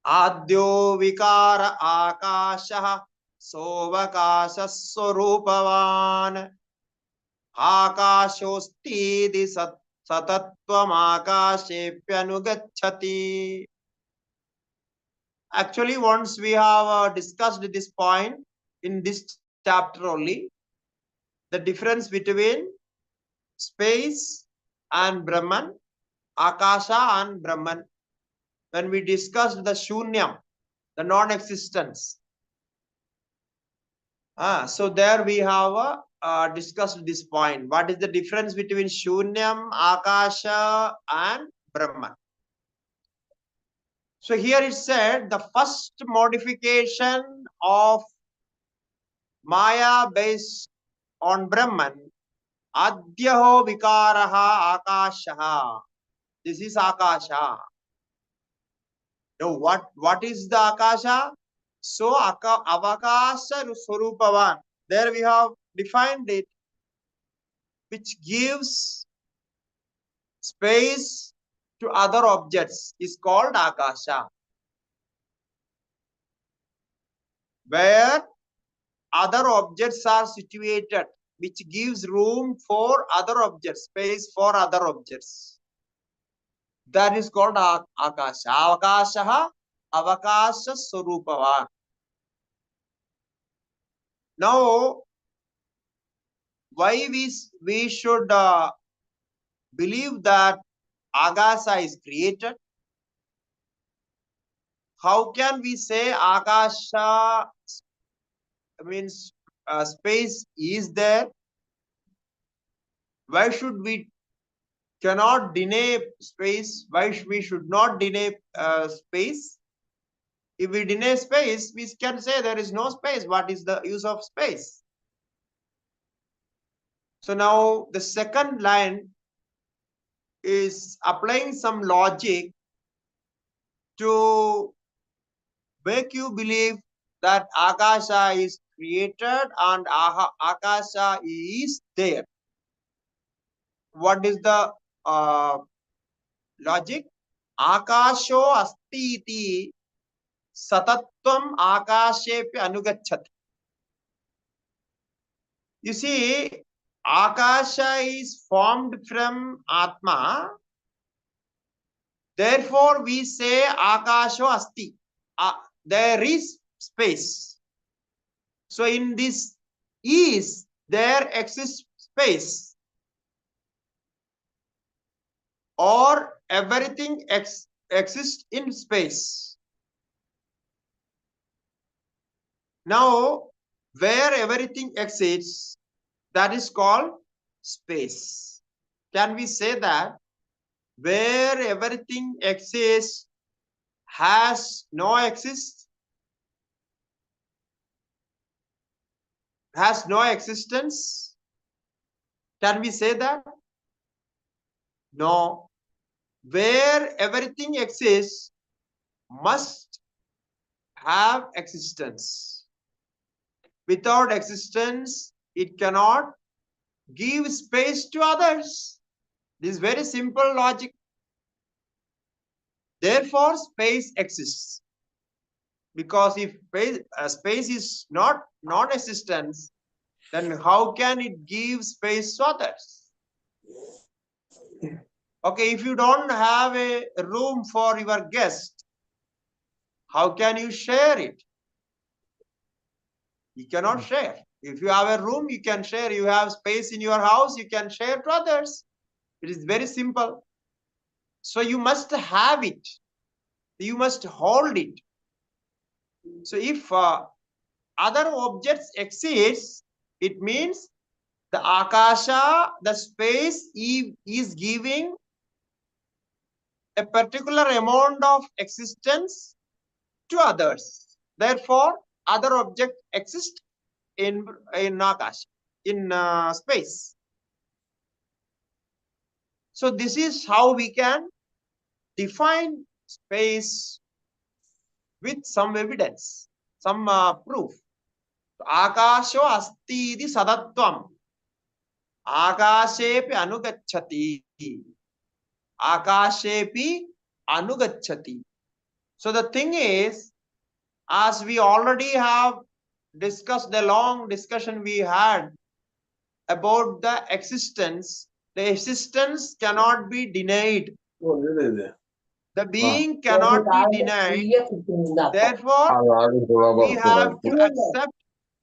S2: Adyo vikara akasha sovakasha swarupavan akashosti di satatvam akashepyanugacchati. Actually, once we have discussed this point in this chapter only, the difference between space and Brahman, Akasha and Brahman, when we discussed the Shunyam, the non-existence. So there we have discussed this point. What is the difference between Shunyam, Akasha and Brahman? So here it said the first modification of Maya based on Brahman, Adyaho vikaraha akashaha. This is Akasha. Now what is the Akasha? So avakasha swarupavan. There we have defined it, which gives space to other objects, is called Akasha. Where other objects are situated, which gives room for other objects, space for other objects. That is called Akasha. Avakasha, Avakasha Swarupavan. Now, why we should believe that Akasha is created? How can we say Akasha means space is there? Why should we cannot deny space? Why we should not deny space? If we deny space, we can say there is no space. What is the use of space? So now the second line is applying some logic to make you believe that Akasha is created and Akasha is there. What is the logic? Akasho asti iti satatvam akashepi anugacchati. You see, Akasha is formed from Atma Therefore, we say Akasho Asti. There is space. So in this is, there exists space. Or everything exists in space. Now, where everything exists, that is called space. Can we say that where everything exists has no existence? Has no existence? Can we say that? No. Where everything exists must have existence. Without existence, it cannot give space to others. This is very simple logic. Therefore, space exists. Because if space is not non-existence, then how can it give space to others? Okay, if you don't have a room for your guest, how can you share it? You cannot share. If you have a room, you can share. You have space in your house, you can share to others. It is very simple. So you must have it. You must hold it. So if other objects exist, it means the Akasha, the space is giving a particular amount of existence to others. Therefore, other objects exist in Akasha, in space. So this is how we can define space with some evidence, some proof. Akasho asti iti sadatvam. Akashepi anugacchati. Akashepi anugacchati. So the thing is, as we already have discussed, the long discussion we had about the existence cannot be denied. The being cannot be denied. Therefore, we have to accept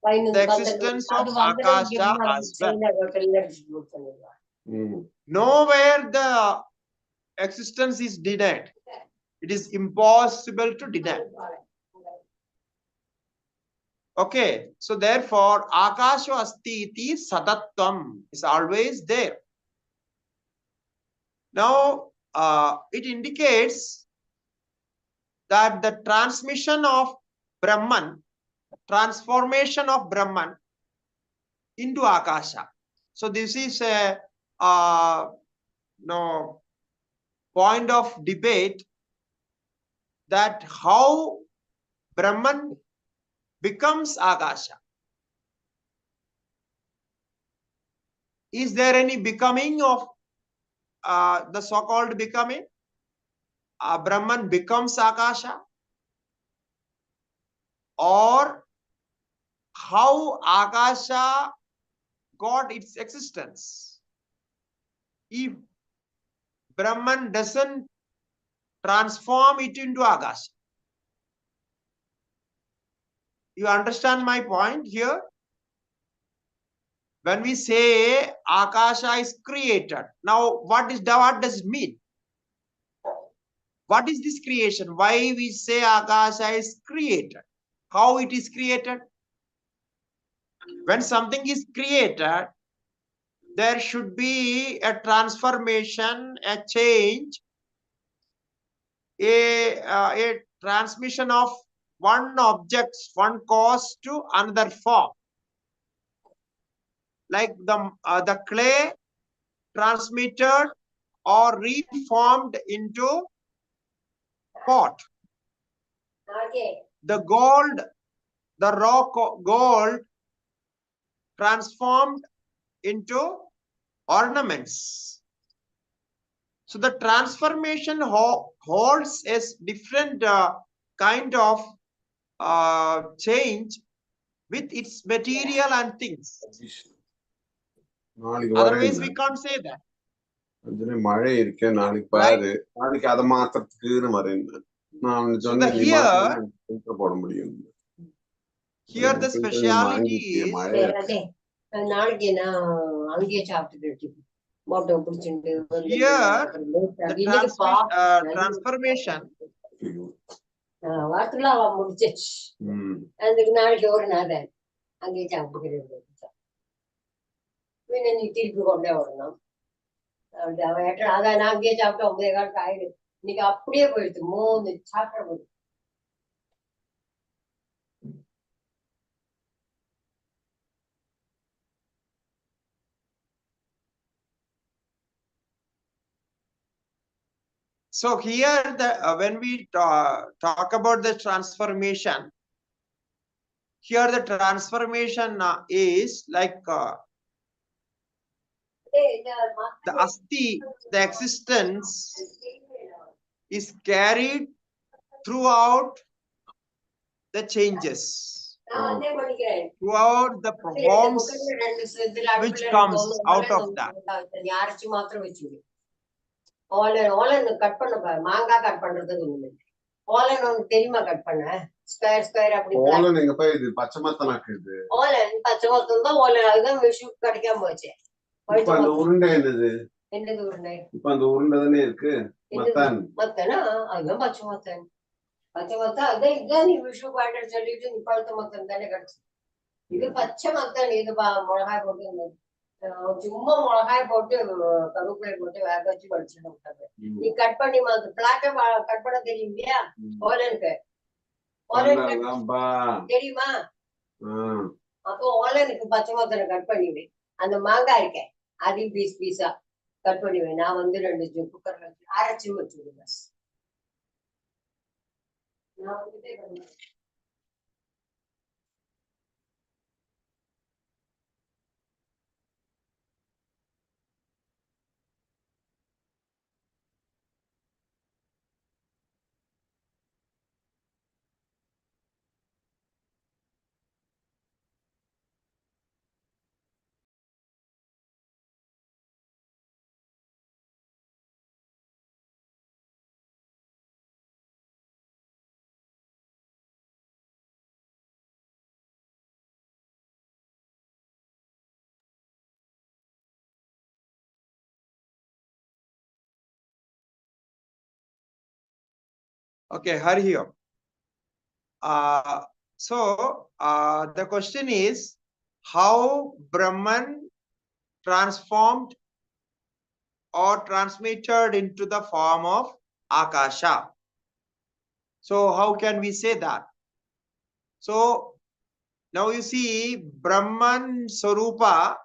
S2: the existence of Akasha as well. Nowhere the existence is denied. It is impossible to deny. Okay, so therefore, Akasha asti iti sadatvam is always there. Now, it indicates that the transmission of Brahman, transformation of Brahman into Akasha. So this is a point of debate, that how Brahman becomes Akasha. Is there any becoming of the so-called becoming? Brahman becomes Akasha? Or how Akasha got its existence? If Brahman doesn't transform it into Akasha. You understand my point here? When we say Akasha is created, now what does it mean? What is this creation? Why we say Akasha is created? How it is created? When something is created, there should be a transformation, a change, a transmission of one object, one cause to another form. Like the clay transmitted or reformed into pot.
S3: Okay.
S2: The gold, the raw gold transformed into ornaments. So the transformation holds a different kind of change with its material and things. Otherwise, we can't say that.
S4: மழை இருக்கே நாளைக்கு பாரு நாளைக்கு அதை மாத்திரத்துக்குன்னு வரேன் நான் சொன்னேன் நீ மாத்திரம் போட முடியும்
S2: here the speciality is
S3: நாளைக்கு நான் அங்கேயே சாப்பிட்டு மோட்டோ பிடிச்சிட்டு
S2: here the transformation
S3: வார்த்தைலாம் அவன் முடிச்சிச்சு அதுக்கு நாளைக்கு ஒரு நாள் அங்கேயே சாப்பிட்டுக்கிறது பின்ன நீ திருப்பி கொண்டே வரணும் அதான் நான் அங்கேயே சாப்பிட்டா 9:15 ஆயிடுது இன்னைக்கு அப்படியே போயிடுது 3 சாப்பிட போயிடுது
S2: So here when we talk about the transformation, here the transformation is like the asti, the existence is carried throughout the changes, throughout the forms which comes out of that.
S3: Cut பண்ண மாங்காய் cut பண்றதுக்கு ஓலன் ஒண்ணு தெரியுமா cut பண்ண square அப்படி
S4: ஓலன் எங்க போய் இது பச்சை மரத்தனாக்குது
S3: ஓலன் பச்சை மரத்தம் தான் ஓலன் அதுதான் விஷு கிடைக்காம போச்சு
S4: இப்ப அந்த உருண்டை
S3: என்னது உருண்டை
S4: இப்ப அந்த உருண்டை தானே இருக்கு
S3: மத்தனா அதுதான் பச்சை மத்தன் அதான் இதான் நீ விஷு பாட்டு சொல்லிட்டு நீ பழுத்த மத்தன் தானே கிடைச்சு இது பச்சை மத்தன் இது மிளகாய் போட்டு சும்மா மிளகாய் போட்டு கருவேப்பிலை போட்டு வேக வச்சு வடிச்சுட்டு விட்டாங்க நீ கட் பண்ணி பிளாட்டை கட் பண்ண தெரியும் இல்லையா ஓலனுக்கு தெரியுமா அப்போ ஓலனுக்கு பச்சை மத்தனை கட் பண்ணிடுவேன் அந்த மாங்காய் இருக்கேன் அதையும் பீஸா கட் பண்ணிடுவேன் நான் 2 குக்கர்ல வச்சு அரைச்சு வச்சுடுவேன் நான்
S2: Okay, Hari Om. So the question is how Brahman transformed or transmitted into the form of Akasha. So how can we say that? So now you see Brahman Sarupa,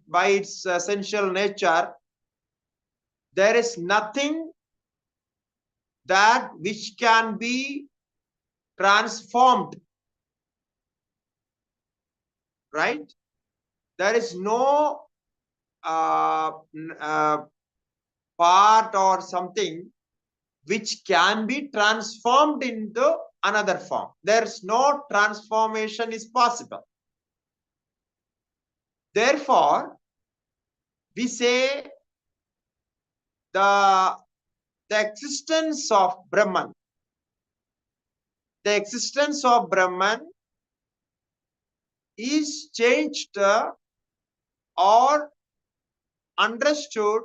S2: by its essential nature, there is nothing that which can be transformed, right? There is no part or something which can be transformed into another form. There's no transformation is possible. Therefore, we say the existence of Brahman, the existence of Brahman is changed or understood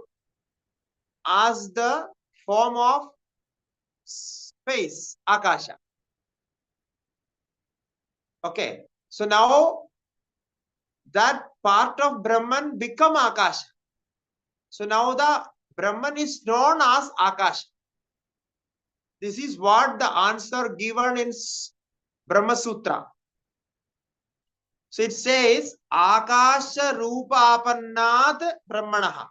S2: as the form of space, Akasha. Okay, so now that part of Brahman become Akasha. So now the Brahman is known as Akasha. This is what the answer given in Brahma Sutra. So it says Akasha Rupa Apannat Brahmanaha.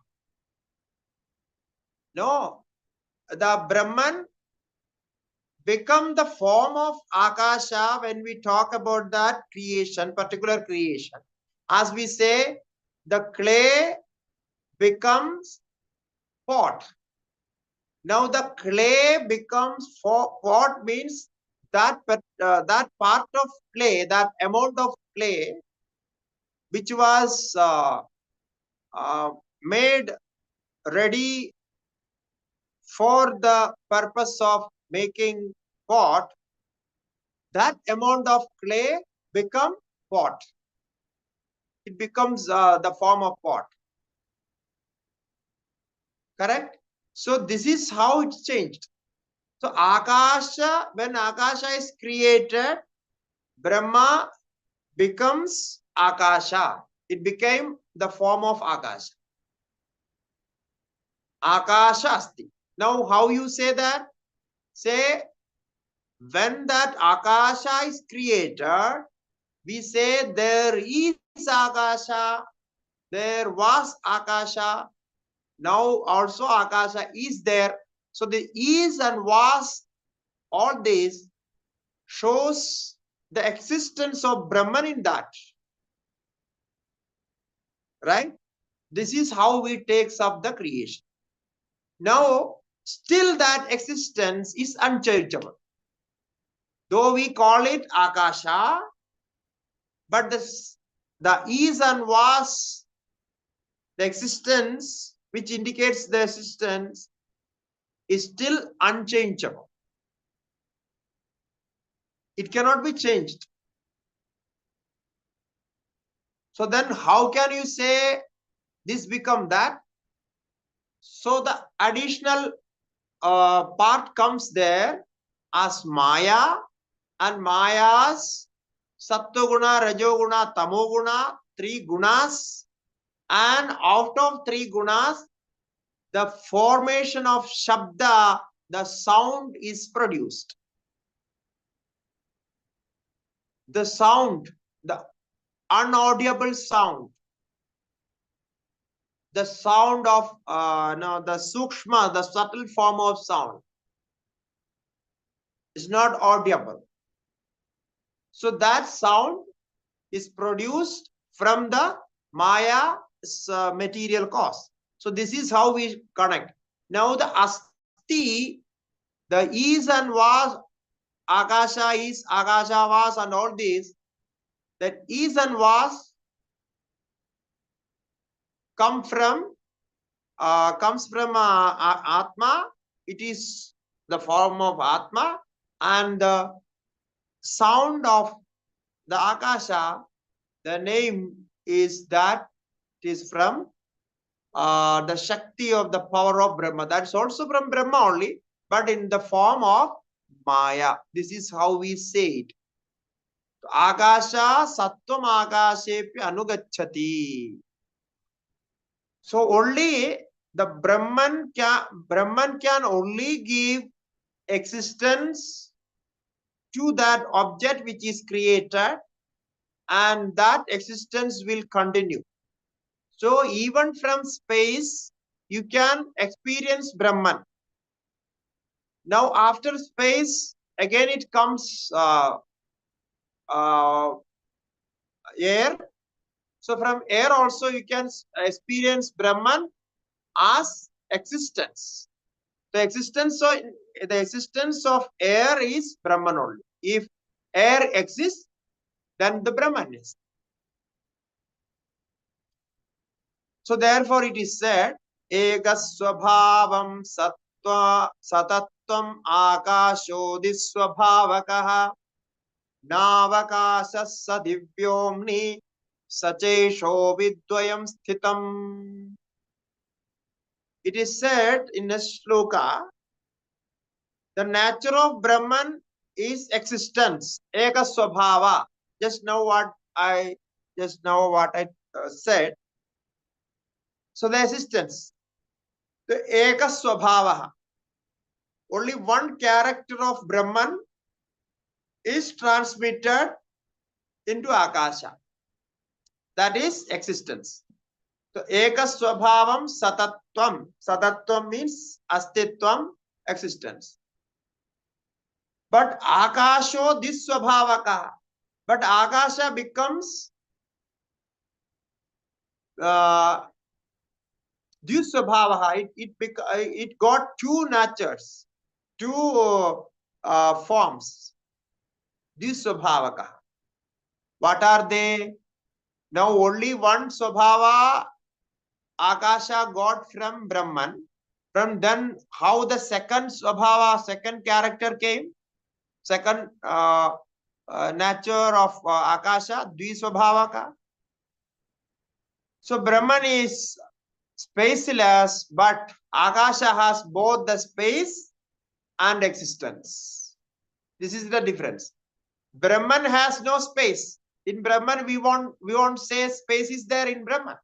S2: No, the Brahman become the form of Akasha when we talk about that creation, particular creation. As we say, the clay becomes pot. Now the clay becomes pot means that part of clay, that amount of clay which was made ready for the purpose of making pot, that amount of clay become pot. It becomes the form of pot. Correct? So this is how it's changed. So Akasha, when Akasha is created, Brahma becomes Akasha. It became the form of Akasha. Akasha asti. Now how you say that? Say, when that Akasha is created, we say there is Akasha, there was Akasha, now also Akasha is there. So the is and was, all this shows the existence of Brahman in that. Right? This is how we take up the creation. Now, still that existence is unchangeable. Though we call it Akasha, but the is and was, the existence which indicates the existence, is still unchangeable. It cannot be changed. So then how can you say this become that? So the additional part comes there as Maya, and Maya's Sattva-guna, Rajo-guna, Tamo-guna, 3 gunas, and out of 3 gunas, the formation of Shabda, the sound is produced. The sound, the unaudible sound, the sound of the sukshma, the subtle form of sound is not audible. So that sound is produced from the Maya's material cause. So this is how we connect. Now the asti, the is and was, Akasha is, Akasha was, and all this, that is and was comes from Atma. It is the form of Atma, and the sound of the Akasha, the name is that it is from the Shakti of the power of Brahma. That's also from Brahma only, but in the form of Maya. This is how we say it. Akasha sattvam akashepi anugacchati. So only the Brahman can only give existence to that object which is created, and that existence will continue. So even from space, you can experience Brahman. Now after space, again it comes air. So from air also you can experience Brahman as existence. The existence of air is Brahman only. If air exists, then the Brahman is. So therefore it is said, Egaswabhavam sattva satatvam akasho diswabhavakaha navakasassa divyomni sachesho vidvayam sthitam. It is said in a shloka, the nature of Brahman is existence, Ekaswabhava. Just now what I said. So the existence, the Ekaswabhava. Only one character of Brahman is transmitted into Akasha. That is existence. So Ekaswabhavam satatvam. Satatvam means astitvam, existence. But Akasho diswabhavaka. But Akasha becomes diswabhavaha. It got 2 natures, 2 forms. Diswabhavaka. What are they? Now only one swabhava Akasha got from Brahman, from then how the second Swabhava, second character came, second nature of Akasha, Dvisvabhavaka. So Brahman is spaceless, but Akasha has both the space and existence. This is the difference. Brahman has no space. In Brahman, we won't say space is there in Brahman.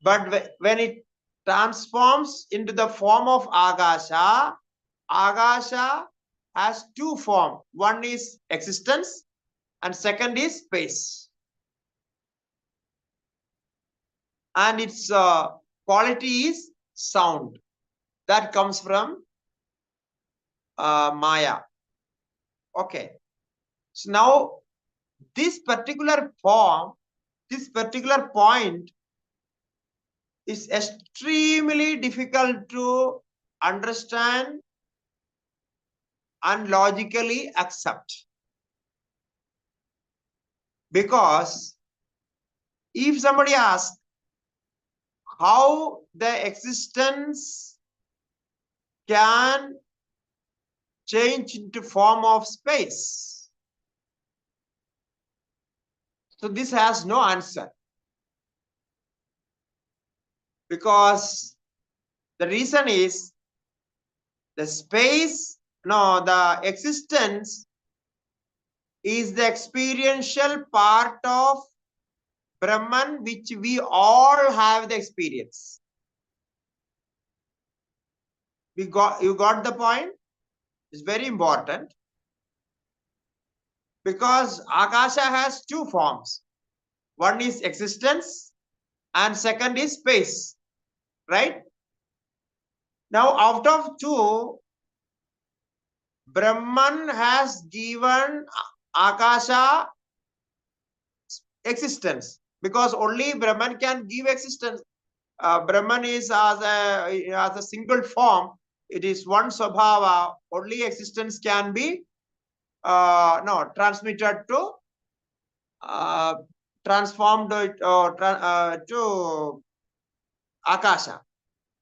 S2: But when it transforms into the form of Akasha, Akasha has two forms. One is existence and second is space. And its quality is sound. That comes from Maya. Okay. So now this particular form, this particular point is extremely difficult to understand and logically accept. Because if somebody asks how the existence can change into form of space, so this has no answer. Because the reason is the space, no, the existence is the experiential part of Brahman, which we all have the experience. You got the point? It's very important. Because Akasha has two forms. One is existence and second is space. Right? Now, out of two, Brahman has given Akasha existence, because only Brahman can give existence. Brahman is as a single form. It is one Swabhava. Only existence can be transmitted to transformed to Akasha.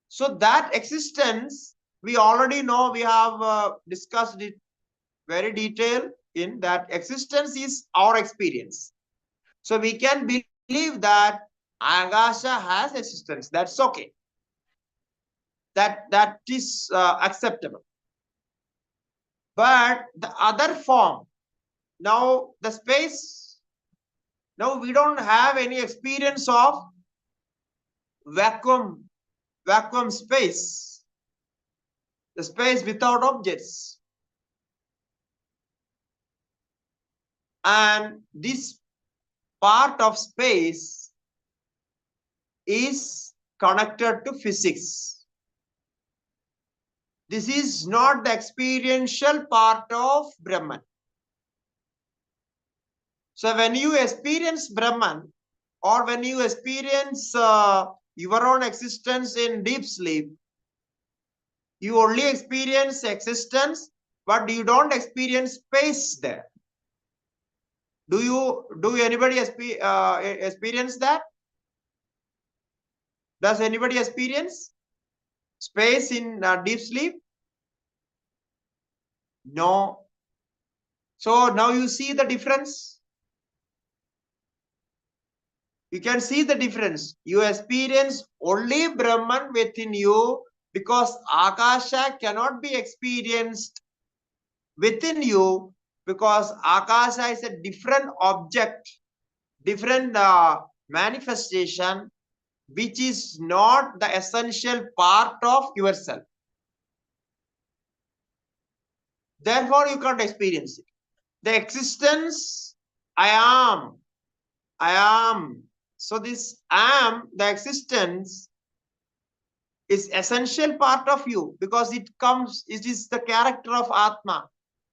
S2: So that existence, we already know, we have discussed it very detailed in that existence is our experience. So we can believe that Akasha has existence. That's okay. That is acceptable. But the other form, now the space, now we don't have any experience of vacuum space, the space without objects. And this part of space is connected to physics. This is not the experiential part of Brahman. So when you experience Brahman, or when you experience your own existence in deep sleep, you only experience existence, but you don't experience space there. Do anybody experience that? Does anybody experience space in deep sleep? No. So now you see the difference. You can see the difference. You experience only Brahman within you, because Akasha cannot be experienced within you, because Akasha is a different object, different manifestation, which is not the essential part of yourself. Therefore, you can't experience it. The existence, I am. So this I am, the existence, is essential part of you, because it is the character of Atma.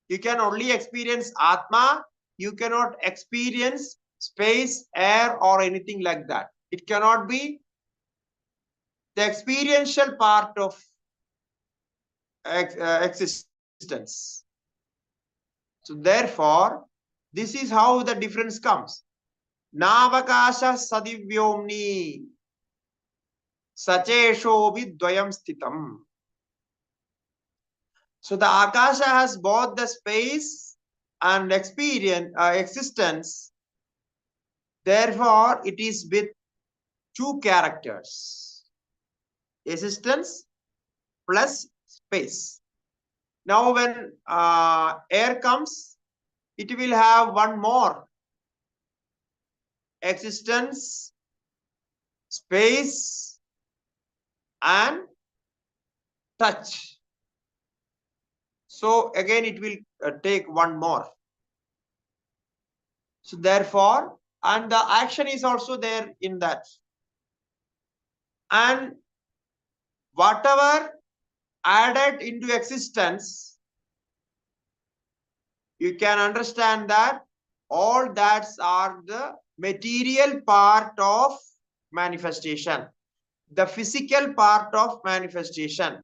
S2: You can only experience Atma. You cannot experience space, air, or anything like that. It cannot be the experiential part of existence. So therefore, this is how the difference comes. Navakasha sadivyomni. Sachesho vidvayam sthitam. So the Akasha has both the space and existence. Therefore, it is with two characters. Existence plus space. Now when air comes, it will have one more. Existence, space, and touch. So again, it will take one more. So therefore, and the action is also there in that. And whatever added into existence, you can understand that all that are the material part of manifestation, the physical part of manifestation.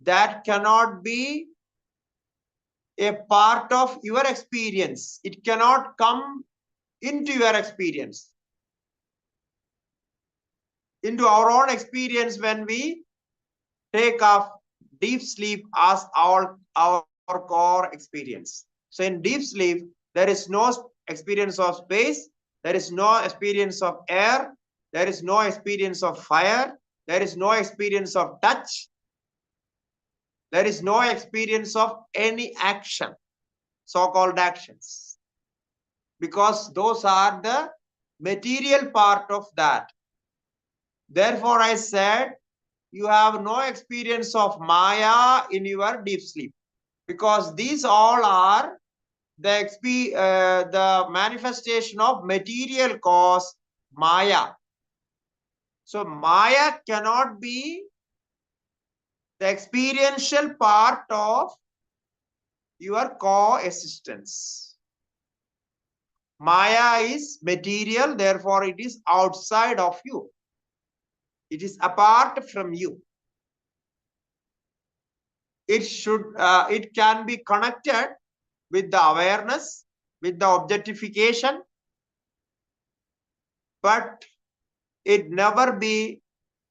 S2: That cannot be a part of your experience. It cannot come into your experience, into our own experience when we take off deep sleep as our core experience. So in deep sleep, there is no experience of space, there is no experience of air, there is no experience of fire, there is no experience of touch, there is no experience of any action, so-called actions, because those are the material part of that. Therefore, I said, you have no experience of Maya in your deep sleep, because these all are the manifestation of material cause, Maya. So Maya cannot be the experiential part of your coexistence. Maya is material, therefore it is outside of you. It is apart from you. It can be connected with the awareness, with the objectification, but it never be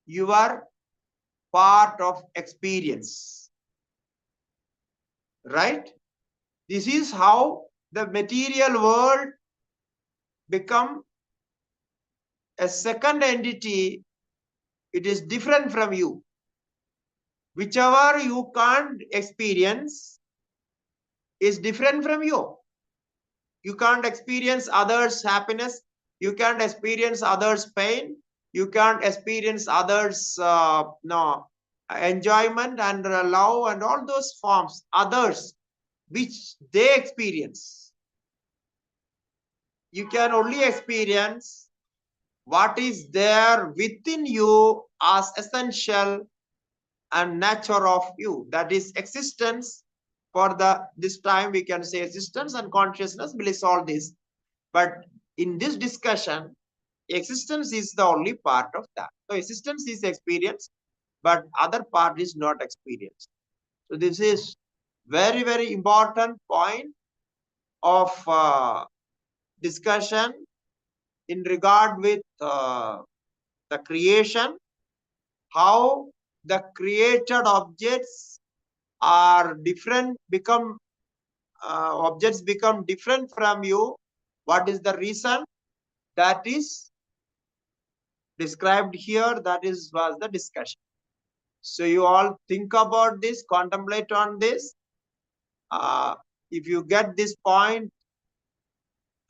S2: your part of experience. Right? This is how the material world become a second entity. It is different from you. Whichever you can't experience is different from you. You can't experience others' happiness. You can't experience others' pain. You can't experience others' enjoyment and love and all those forms, others, which they experience. You can only experience what is there within you as essential and nature of you. That is existence. For this time we can say existence and consciousness will solve this. But in this discussion, existence is the only part of that. So existence is experience, but other part is not experience. So this is very, very important point of discussion in regard with the creation, how the created objects are different, objects become different from you. What is the reason? That is described here. That was the discussion. So you all think about this, contemplate on this. If you get this point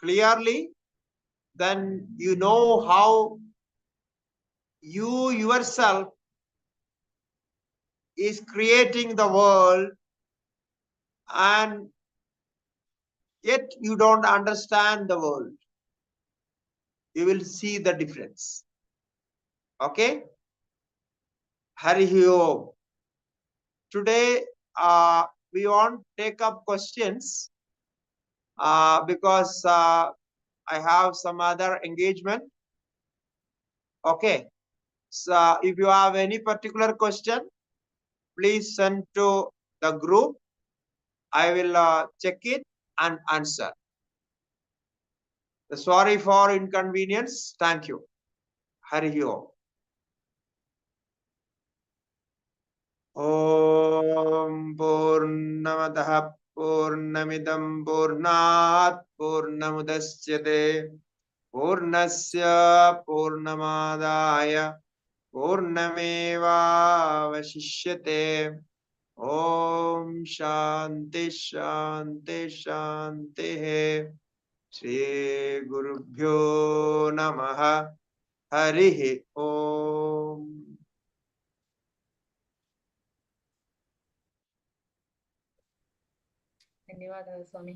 S2: clearly, then you know how you yourself is creating the world, and yet you don't understand the world. You will see the difference. Okay? Hari Om. Today, we won't take up questions because I have some other engagement. Okay. So if you have any particular question, please send to the group. I will check it and answer. Sorry for inconvenience. Thank you. Hari Om. Om Purnamadah Purnamidam Purnat Purnamudachyate Purnasya Purnamadaya Purnameva Vashishyate. Om Shanti Shanti Shanti. Shri Gurubhyo Namaha. Harihi Om.
S5: ಧನ್ಯವಾದ ಸ್ವಾಮಿ.